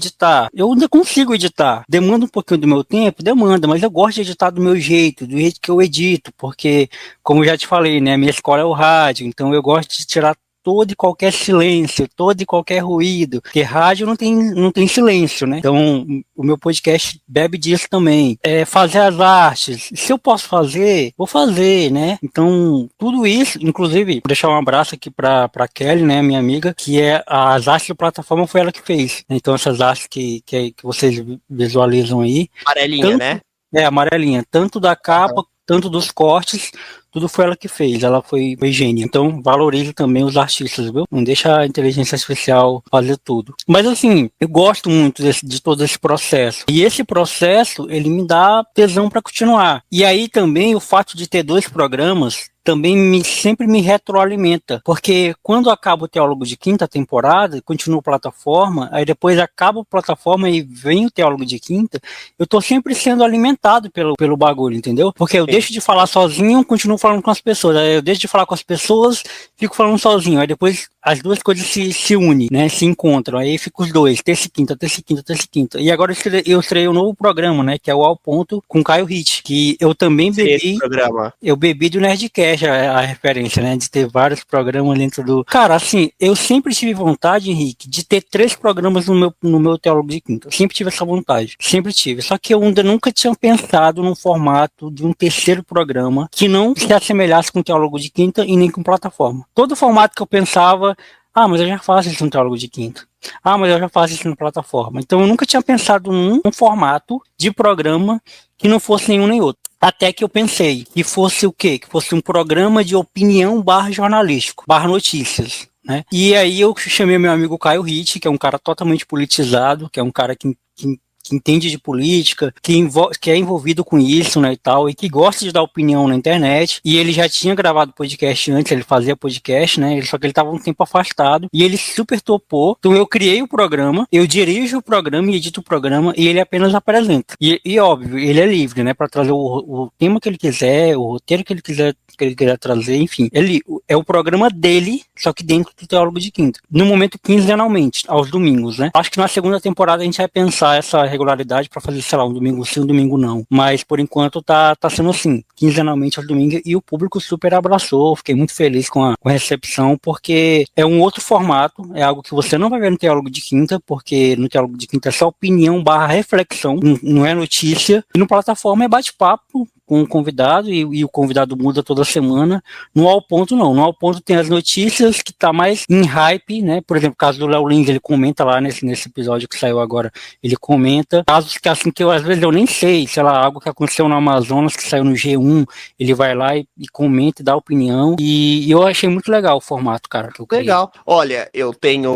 Editar. Eu ainda consigo editar. Demanda um pouquinho do meu tempo? Demanda, mas eu gosto de editar do meu jeito, do jeito que eu edito, porque, como eu já te falei, né, a minha escola é o rádio, então eu gosto de tirar todo e qualquer silêncio, todo e qualquer ruído, porque rádio não tem silêncio, né? Então, o meu podcast bebe disso também. Fazer as artes, se eu posso fazer, vou fazer, né? Então, tudo isso, inclusive, vou deixar um abraço aqui pra Kelly, né, minha amiga, que as artes da plataforma foi ela que fez. Então, essas artes que vocês visualizam aí.
Amarelinha, né?
Amarelinha, tanto da capa, tanto dos cortes, tudo foi ela que fez, ela foi gênia. Então, valorize também os artistas, viu? Não deixa a inteligência artificial fazer tudo. Mas, assim, eu gosto muito de todo esse processo. E esse processo, ele me dá tesão para continuar. E aí também, o fato de ter 2 programas também sempre me retroalimenta, porque quando acaba o Teólogo de quinta temporada, continua a plataforma, aí depois acaba a plataforma e vem o Teólogo de quinta, eu tô sempre sendo alimentado pelo bagulho, entendeu? Porque eu deixo de falar sozinho, continuo falando com as pessoas, aí eu deixo de falar com as pessoas, fico falando sozinho, aí depois as duas coisas se unem, né, se encontram, aí fica os dois, terça e quinta, e agora eu estreiei um novo programa, né, que é o Ao Ponto com Caio Hit, que eu também bebi, eu bebi do Nerdcast, a referência, né, de ter vários programas dentro do... Cara, assim, eu sempre tive vontade, Henrique, de ter 3 programas no meu Teólogo de Quinta, eu sempre tive essa vontade, sempre tive, só que eu ainda nunca tinha pensado num formato de um terceiro programa que não se assemelhasse com o Teólogo de Quinta e nem com plataforma. Todo formato que eu pensava, mas eu já faço isso no Teólogo de Quinta. Mas eu já faço isso na plataforma. Então eu nunca tinha pensado num formato de programa que não fosse nenhum nem outro. Até que eu pensei que fosse o quê? Que fosse um programa de opinião /jornalístico, /notícias, né? E aí eu chamei meu amigo Caio Hit, que é um cara totalmente politizado, que é um cara que que entende de política, que é envolvido com isso, né, e tal, e que gosta de dar opinião na internet, e ele já tinha gravado podcast antes, ele fazia podcast, né, só que ele estava um tempo afastado, e ele super topou. Então eu criei o programa, eu dirijo o programa e edito o programa, e ele apenas apresenta. E óbvio, ele é livre, né, para trazer o tema que ele quiser, o roteiro que ele quiser trazer, enfim. É o programa dele, só que dentro do Teólogo de Quinta. No momento, quinzenalmente, aos domingos, né? Acho que na segunda temporada a gente vai pensar essa regularidade para fazer, sei lá, um domingo sim, um domingo não. Mas, por enquanto, tá sendo assim, quinzenalmente aos domingos, e o público super abraçou. Fiquei muito feliz com a recepção, porque é um outro formato, é algo que você não vai ver no Teólogo de Quinta, porque no Teólogo de Quinta é só opinião / reflexão, não é notícia. E no Plataforma é bate-papo com o convidado, e o convidado muda toda semana. No Ao Ponto, não. No Ao Ponto tem as notícias que tá mais em hype, né? Por exemplo, o caso do Léo Lins, ele comenta lá nesse episódio que saiu agora, ele comenta. Casos que, assim, que às vezes eu nem sei, sei lá, algo que aconteceu no Amazonas, que saiu no G1, ele vai lá e comenta e dá opinião. E eu achei muito legal o formato, cara, que eu criei.
Legal. Olha, eu tenho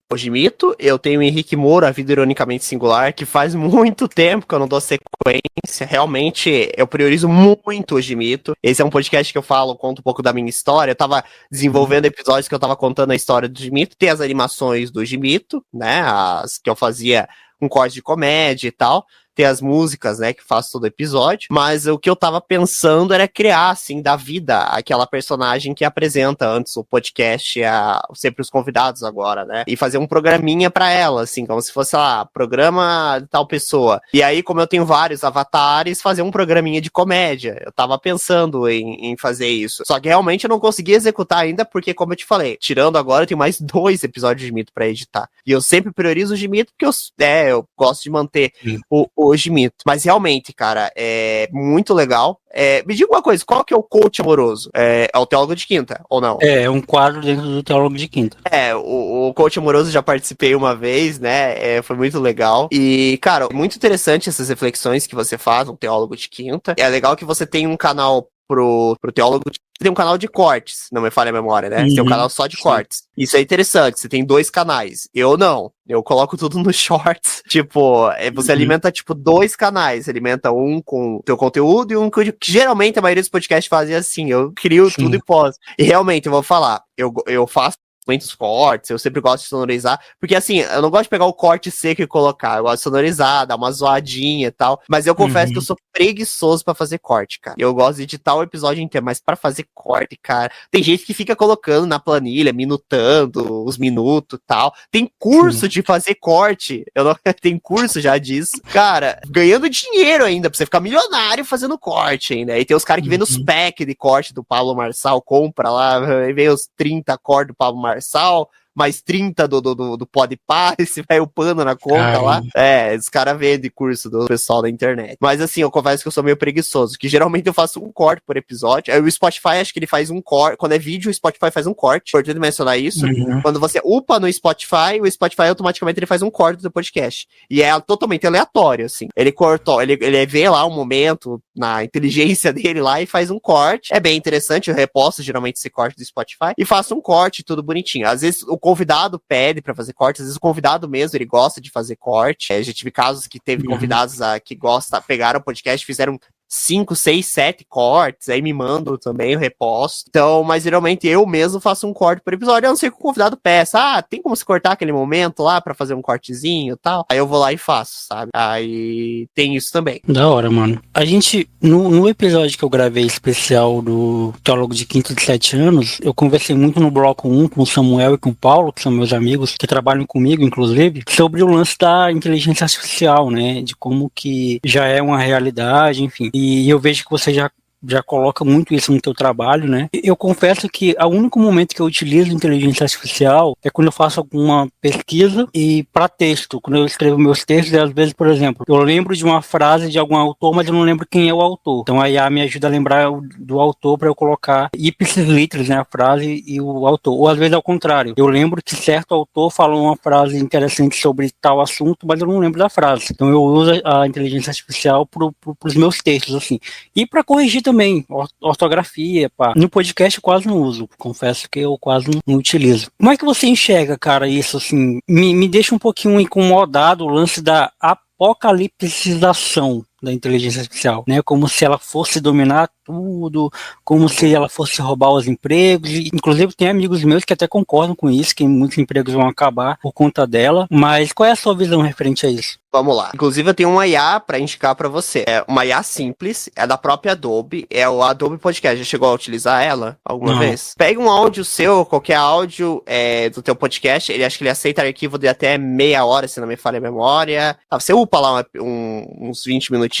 o Gimito, eu tenho o Henrique Moura, A Vida Ironicamente Singular, que faz muito tempo que eu não dou sequência. Realmente, eu priorizo muito o Gimito. Esse é um podcast que eu conto um pouco da minha história. Eu tava desenvolvendo episódios que eu tava contando a história do Gimito. Tem as animações do Gimito, né? As que eu fazia um corte de comédia e tal. Tem as músicas, né, que faço todo episódio, mas o que eu tava pensando era criar, assim, da vida, aquela personagem que apresenta antes o podcast, sempre os convidados agora, né, e fazer um programinha pra ela, assim, como se fosse, lá, programa de tal pessoa. E aí, como eu tenho vários avatares, fazer um programinha de comédia. Eu tava pensando em fazer isso. Só que realmente eu não consegui executar ainda, porque, como eu te falei, tirando agora, eu tenho mais 2 episódios de Mito pra editar. E eu sempre priorizo o Gimito, porque eu gosto de manter o Gimito. Mas realmente, cara, é muito legal. Me diga uma coisa, qual que é o coach amoroso? É o Teólogo de Quinta, ou não?
É um quadro dentro do Teólogo de Quinta.
O coach amoroso já participei uma vez, né? Foi muito legal. E, cara, muito interessante essas reflexões que você faz no Teólogo de Quinta. É legal que você tem um canal pro Teólogo de Quinta. Tem um canal de cortes, não me falha a memória, né? Você tem um canal só de cortes. Isso é interessante, você tem 2 canais. Eu não. Eu coloco tudo nos shorts. Tipo, você alimenta, 2 canais. Você alimenta um com o teu conteúdo e um que geralmente a maioria dos podcasts fazem assim. Eu crio tudo e posto. E realmente, eu vou falar, eu faço muitos cortes, eu sempre gosto de sonorizar, porque assim, eu não gosto de pegar o corte seco e colocar, eu gosto de sonorizar, dar uma zoadinha e tal, mas eu confesso que eu sou preguiçoso pra fazer corte, cara. Eu gosto de editar o episódio inteiro, mas pra fazer corte, cara, tem gente que fica colocando na planilha, minutando os minutos e tal. Tem curso de fazer corte, tem curso já disso. Cara, ganhando dinheiro ainda, pra você ficar milionário fazendo corte ainda. E tem os caras que vendem os packs de corte do Pablo Marçal, compra lá, e vem os 30 cortes do Pablo Marçal, mais 30 do Podpah, e se vai upando na conta lá. Os caras vendem curso do pessoal da internet. Mas assim, eu confesso que eu sou meio preguiçoso, que geralmente eu faço um corte por episódio. O Spotify, acho que ele faz um corte. Quando é vídeo, o Spotify faz um corte. Importante mencionar isso. Quando você upa no Spotify, o Spotify automaticamente ele faz um corte do podcast. E é totalmente aleatório, assim. Ele cortou, ele vê lá um momento na inteligência dele lá e faz um corte. É bem interessante, eu reposto geralmente esse corte do Spotify e faço um corte tudo bonitinho. Às vezes o convidado pede pra fazer corte, às vezes o convidado mesmo, ele gosta de fazer corte. Já tive casos que teve convidados que pegaram o podcast, fizeram 5, 6, 7 cortes, aí me mandam também, eu reposto. Então, mas geralmente eu mesmo faço um corte por episódio, a não ser que o convidado peça, tem como se cortar aquele momento lá pra fazer um cortezinho e tal? Aí eu vou lá e faço, sabe? Aí tem isso também.
Da hora, mano. A gente, no episódio que eu gravei especial do Teólogo de Quinta de 7 anos, eu conversei muito no bloco 1 com o Samuel e com o Paulo, que são meus amigos, que trabalham comigo, inclusive, sobre o lance da inteligência artificial, né? De como que já é uma realidade, enfim. E eu vejo que você já coloca muito isso no teu trabalho, né? Eu confesso que o único momento que eu utilizo inteligência artificial é quando eu faço alguma pesquisa e para texto, quando eu escrevo meus textos, e às vezes, por exemplo, eu lembro de uma frase de algum autor, mas eu não lembro quem é o autor. Então a IA me ajuda a lembrar do autor para eu colocar ipsis literis, né, a frase e o autor. Ou às vezes ao contrário, eu lembro que certo autor falou uma frase interessante sobre tal assunto, mas eu não lembro da frase. Então eu uso a inteligência artificial para os meus textos, assim. E para corrigir também, ortografia, pá. No podcast eu quase não uso, confesso que eu quase não utilizo. Como é que você enxerga, cara, isso, assim? Me deixa um pouquinho incomodado o lance da apocalipsização da inteligência artificial, né? Como se ela fosse dominar tudo, como se ela fosse roubar os empregos. E, inclusive, tem amigos meus que até concordam com isso, que muitos empregos vão acabar por conta dela. Mas qual é a sua visão referente a isso?
Vamos lá. Inclusive, eu tenho uma IA para indicar para você. É uma IA simples, é da própria Adobe, é o Adobe Podcast. Já chegou a utilizar ela alguma vez? Pega um áudio seu, qualquer áudio do teu podcast, acho que ele aceita arquivo de até meia hora, se não me falha a memória. Você upa lá uns 20 minutinhos,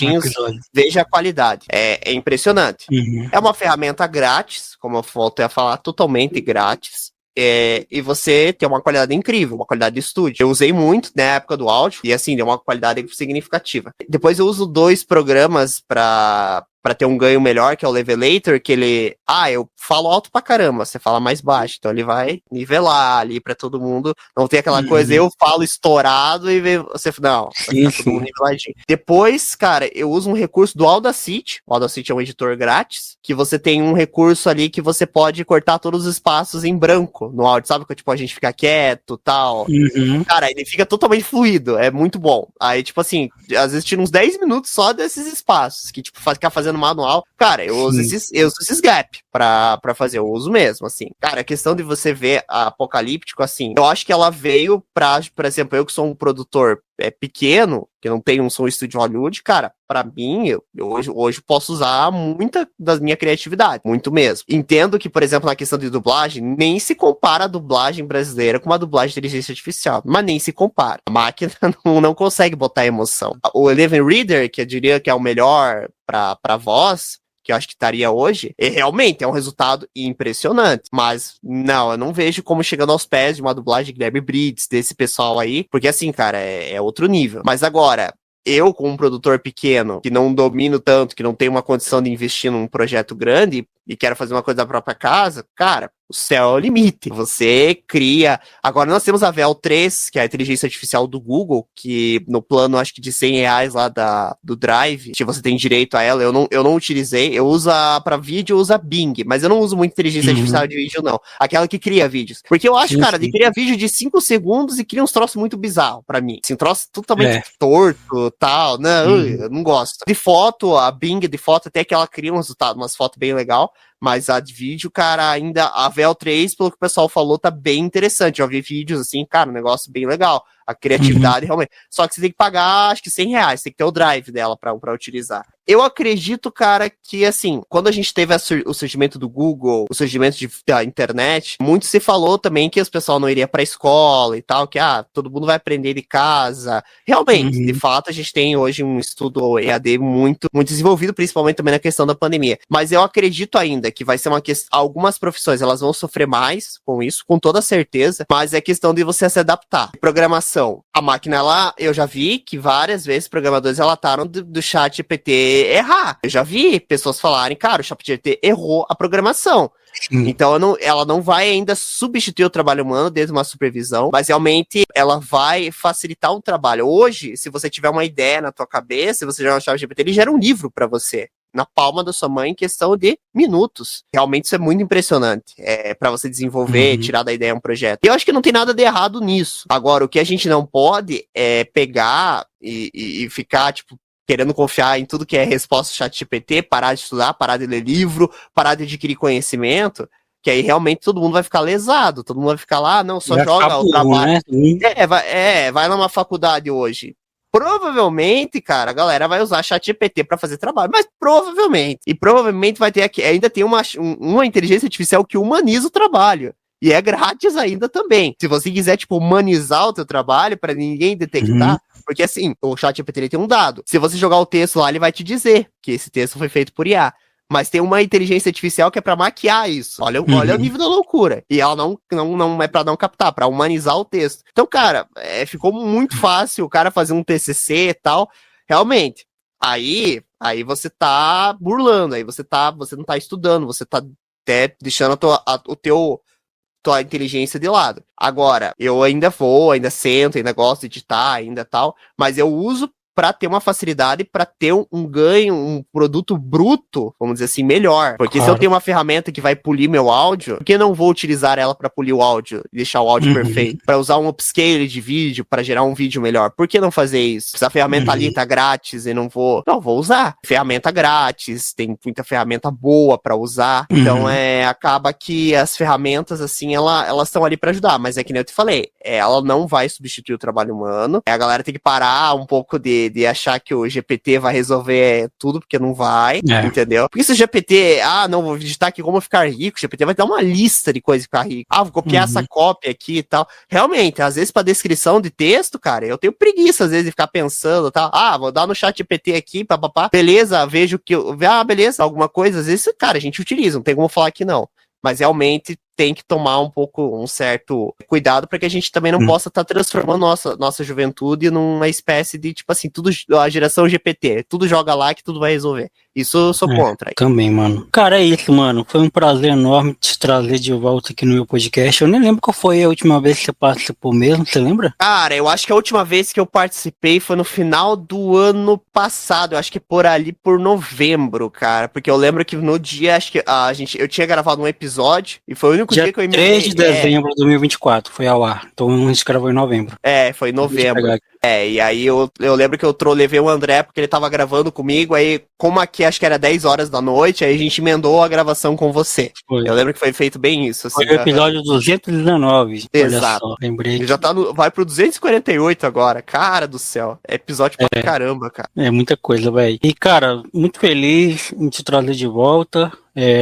veja a qualidade. É impressionante.
Uhum.
É uma ferramenta grátis, como eu voltei a falar, totalmente grátis. E você tem uma qualidade incrível, uma qualidade de estúdio. Eu usei muito na época do áudio e assim, deu uma qualidade significativa. Depois eu uso 2 programas para ter um ganho melhor, que é o Levelator, que ele... eu falo alto pra caramba, você fala mais baixo. Então ele vai nivelar ali pra todo mundo. Não tem aquela coisa, eu falo estourado e você... Não, vai ficar todo mundo niveladinho. Depois, cara, eu uso um recurso do Audacity. O Audacity é um editor grátis, que você tem um recurso ali que você pode cortar todos os espaços em branco no áudio, sabe? Que tipo, a gente fica quieto e tal. Cara, ele fica totalmente fluido, é muito bom. Aí, tipo assim, às vezes tira uns 10 minutos só desses espaços, que tipo, ficar fazendo manual. Cara, eu uso esses gap pra fazer, eu uso mesmo, assim. Cara, a questão de você ver a Apocalíptico, assim, eu acho que ela veio pra, por exemplo, eu que sou um produtor pequeno, que não tem um som estúdio Hollywood, cara, pra mim, eu hoje posso usar muita da minha criatividade, muito mesmo. Entendo que, por exemplo, na questão de dublagem, nem se compara a dublagem brasileira com uma dublagem de inteligência artificial, mas nem se compara. A máquina não consegue botar emoção. O Eleven Reader, que eu diria que é o melhor pra voz, que eu acho que estaria hoje, e realmente é um resultado impressionante. Mas, não, eu não vejo como chegando aos pés de uma dublagem de Guilherme Briggs, desse pessoal aí, porque assim, cara, é outro nível. Mas agora, eu, como um produtor pequeno, que não domino tanto, que não tenho uma condição de investir num projeto grande e quero fazer uma coisa da própria casa, cara, o céu é o limite. Você cria... Agora nós temos a Vel 3, que é a inteligência artificial do Google, que no plano, acho que de R$100 lá do Drive, que você tem direito a ela, eu não utilizei. Eu uso pra vídeo, eu uso a Bing, mas eu não uso muito inteligência artificial de vídeo, não. Aquela que cria vídeos. Porque eu acho, cara, de criar vídeo de 5 segundos e cria uns troços muito bizarros pra mim. Assim, troço totalmente torto, tal. Não, eu não gosto. De foto, a Bing de foto, até que ela cria um resultado, umas fotos bem legal. Mas a de vídeo, cara, ainda a Vel 3, pelo que o pessoal falou, tá bem interessante. Eu vi vídeos assim, cara, um negócio bem legal. A criatividade realmente. Só que você tem que pagar, acho que R$100. Tem que ter o drive dela pra utilizar. Eu acredito, cara, que assim, quando a gente teve o surgimento do Google, o surgimento da internet, muito se falou também que os pessoal não iria pra escola e tal, que todo mundo vai aprender de casa. Realmente, de fato, a gente tem hoje um estudo EAD muito, muito desenvolvido, principalmente também na questão da pandemia. Mas eu acredito ainda que vai ser uma questão, algumas profissões, elas vão sofrer mais com isso, com toda certeza, mas é questão de você se adaptar. Programação. A máquina, eu já vi que várias vezes programadores relataram do chat GPT errar. Eu já vi pessoas falarem, cara, o chat GPT errou a programação. Então ela não vai ainda substituir o trabalho humano desde uma supervisão, mas realmente ela vai facilitar o trabalho. Hoje, se você tiver uma ideia na tua cabeça, você joga no chat GPT, ele gera um livro para você. Na palma da sua mão em questão de minutos. Realmente isso é muito impressionante. Para você desenvolver, tirar da ideia um projeto. E eu acho que não tem nada de errado nisso. Agora, o que a gente não pode é pegar e ficar, tipo, querendo confiar em tudo que é resposta do ChatGPT, parar de estudar, parar de ler livro, parar de adquirir conhecimento, que aí realmente todo mundo vai ficar lesado. Todo mundo vai ficar lá, não, só joga o trabalho. Né? Vai numa faculdade hoje. Provavelmente, cara, a galera vai usar ChatGPT para fazer trabalho, mas provavelmente. E provavelmente vai ter aqui, ainda tem uma inteligência artificial que humaniza o trabalho. E é grátis ainda também. Se você quiser, tipo, humanizar o teu trabalho para ninguém detectar, porque assim, o ChatGPT tem um dado. Se você jogar o texto lá, ele vai te dizer que esse texto foi feito por IA. Mas tem uma inteligência artificial que é pra maquiar isso. Olha o nível da loucura. E ela não é pra não captar, pra humanizar o texto. Então, cara, ficou muito fácil o cara fazer um TCC e tal. Realmente. Aí você tá burlando, aí você não tá estudando, você tá até deixando tua inteligência de lado. Agora, eu ainda sento, ainda gosto de editar, ainda tal, mas eu uso pra ter uma facilidade, pra ter um ganho, um produto bruto, vamos dizer assim, melhor. Porque se eu tenho uma ferramenta que vai polir meu áudio, por que não vou utilizar ela pra polir o áudio e deixar o áudio perfeito? Pra usar um upscale de vídeo, pra gerar um vídeo melhor. Por que não fazer isso? Se a ferramenta ali tá grátis e não vou usar. Ferramenta grátis, tem muita ferramenta boa pra usar. Então, acaba que as ferramentas, assim, elas estão ali pra ajudar. Mas é que nem eu te falei, ela não vai substituir o trabalho humano. A galera tem que parar um pouco de achar que o GPT vai resolver tudo, porque não vai, entendeu? Porque se o GPT, não, vou digitar aqui como ficar rico, o GPT vai dar uma lista de coisas pra ficar rico. Vou copiar essa cópia aqui e tal. Realmente, às vezes pra descrição de texto, cara, eu tenho preguiça, às vezes, de ficar pensando e tal. Vou dar no chat GPT aqui, papapá. Beleza, vejo que beleza, alguma coisa. Às vezes, cara, a gente utiliza, não tem como falar que não. Mas realmente tem que tomar um certo cuidado para que a gente também não possa estar transformando nossa juventude numa espécie de, tipo assim, tudo a geração GPT, tudo joga lá que tudo vai resolver. Isso eu sou contra.
Também, mano. Cara, é isso, mano. Foi um prazer enorme te trazer de volta aqui no meu podcast. Eu nem lembro qual foi a última vez que você participou mesmo, você lembra?
Cara, eu acho que a última vez que eu participei foi no final do ano passado, eu acho que por novembro, cara, porque eu lembro que no dia, acho que eu tinha gravado um episódio e foi o único dia que eu emendei.
3 de dezembro de 2024 foi ao ar, então a gente gravou em novembro.
Foi em novembro. E aí eu lembro que eu levei o André porque ele tava gravando comigo, aí como aqui acho que era 10 horas da noite, aí a gente emendou a gravação com você. Eu lembro que foi feito bem isso. Assim,
foi o episódio 219.
Exato.
Só, lembrei.
Ele já vai pro 248 agora, cara do céu. É episódio pra caramba, cara.
É muita coisa, velho. E cara, muito feliz em te trazer de volta.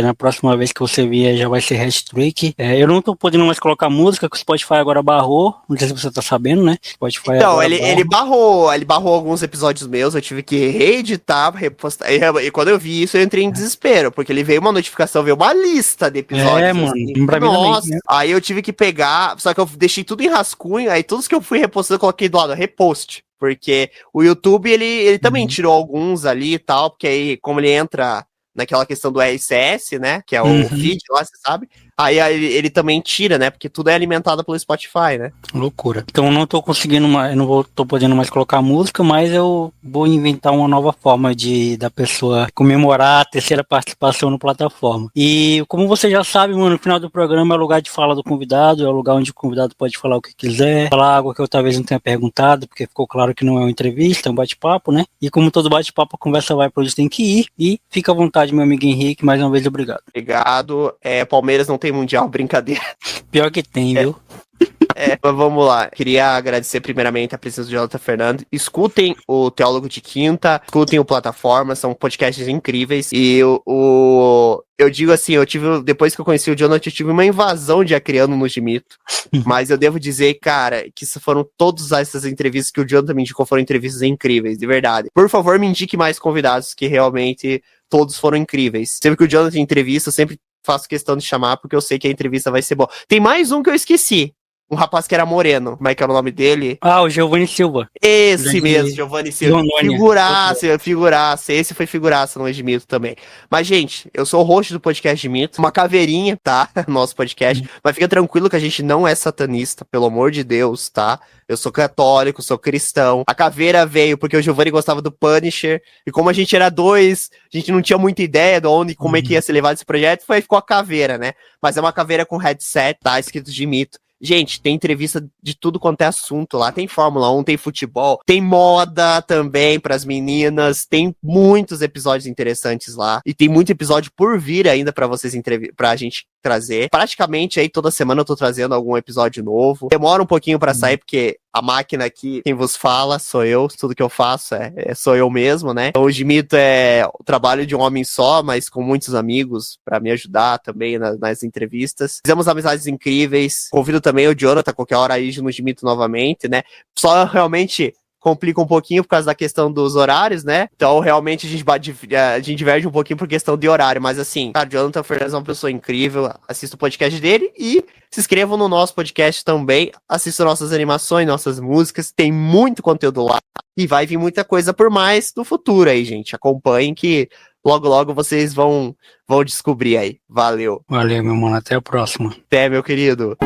Na próxima vez que você vier já vai ser hat-trick. Eu não tô podendo mais colocar música, que o Spotify agora barrou. Não sei se você tá sabendo, né? Spotify
então, ele barrou alguns episódios meus, eu tive que reeditar, repostar. E quando eu vi isso, eu entrei em desespero, porque ele veio uma notificação, veio uma lista de episódios.
Mano.
Assim.
Pra
Nossa,
mim, né?
Aí eu tive que pegar, só que eu deixei tudo em rascunho, aí todos que eu fui repostando, eu coloquei do lado, repost. Porque o YouTube, ele também tirou alguns ali e tal, porque aí, como ele entra naquela questão do RSS, né, que é o feed lá, você sabe, aí ele também tira, né, porque tudo é alimentado pelo Spotify, né.
Loucura. Então eu não tô conseguindo mais, tô podendo mais colocar música, mas eu vou inventar uma nova forma da pessoa comemorar a terceira participação na plataforma. E como você já sabe, mano, no final do programa é o lugar de fala do convidado, é o lugar onde o convidado pode falar o que quiser, falar algo que eu talvez não tenha perguntado, porque ficou claro que não é uma entrevista, é um bate-papo, né, e como todo bate-papo, a conversa vai pra onde tem que ir, e fica à vontade, meu amigo Henrique, mais uma vez, obrigado.
Obrigado. Palmeiras não tem mundial, brincadeira.
Pior que tem, viu?
Mas vamos lá. Queria agradecer primeiramente a presença do Jonathan Fernandes. Escutem o Teólogo de Quinta, escutem o Plataforma, são podcasts incríveis. E eu digo assim, depois que eu conheci o Jonathan, eu tive uma invasão de acriano no Gimito. Mas eu devo dizer, cara, que foram todas essas entrevistas que o Jonathan me indicou, foram entrevistas incríveis, de verdade. Por favor, me indique mais convidados, que realmente todos foram incríveis. Sempre que o Jonathan entrevista, eu sempre faço questão de chamar, porque eu sei que a entrevista vai ser boa. Tem mais um que eu esqueci. Um rapaz que era moreno. Como é que era o nome dele?
O Giovanni Silva.
Esse mesmo, Giovanni Silva. Figuraça. Esse foi figuraça no Edmito também. Mas, gente, eu sou o host do podcast Edmito. Uma caveirinha, tá? Nosso podcast. Mas fica tranquilo que a gente não é satanista, pelo amor de Deus, tá? Eu sou católico, sou cristão. A caveira veio porque o Giovanni gostava do Punisher. E como a gente era dois, a gente não tinha muita ideia de onde, como é que ia ser levado esse projeto. Ficou a caveira, né? Mas é uma caveira com headset, tá? Escrito Edmito. Gente, tem entrevista de tudo quanto é assunto lá. Tem Fórmula 1, tem futebol, tem moda também pras meninas. Tem muitos episódios interessantes lá. E tem muito episódio por vir ainda pra vocês pra gente trazer. Praticamente aí toda semana eu tô trazendo algum episódio novo. Demora um pouquinho pra sair, porque a máquina aqui, quem vos fala, sou eu. Tudo que eu faço sou eu mesmo, né? Então o Gimito é o trabalho de um homem só, mas com muitos amigos pra me ajudar também nas entrevistas. Fizemos amizades incríveis. Convido também o Jonathan qualquer hora aí no Gimito novamente, né? Só realmente complica um pouquinho por causa da questão dos horários, né? Então, realmente, a gente diverge um pouquinho por questão de horário. Mas, assim, cara, o Jonathan Fernandes é uma pessoa incrível. Assista o podcast dele e se inscrevam no nosso podcast também. Assistam nossas animações, nossas músicas. Tem muito conteúdo lá. E vai vir muita coisa por mais no futuro aí, gente. Acompanhem que logo, logo vocês vão descobrir aí. Valeu.
Valeu, meu mano. Até a próxima.
Até, meu querido.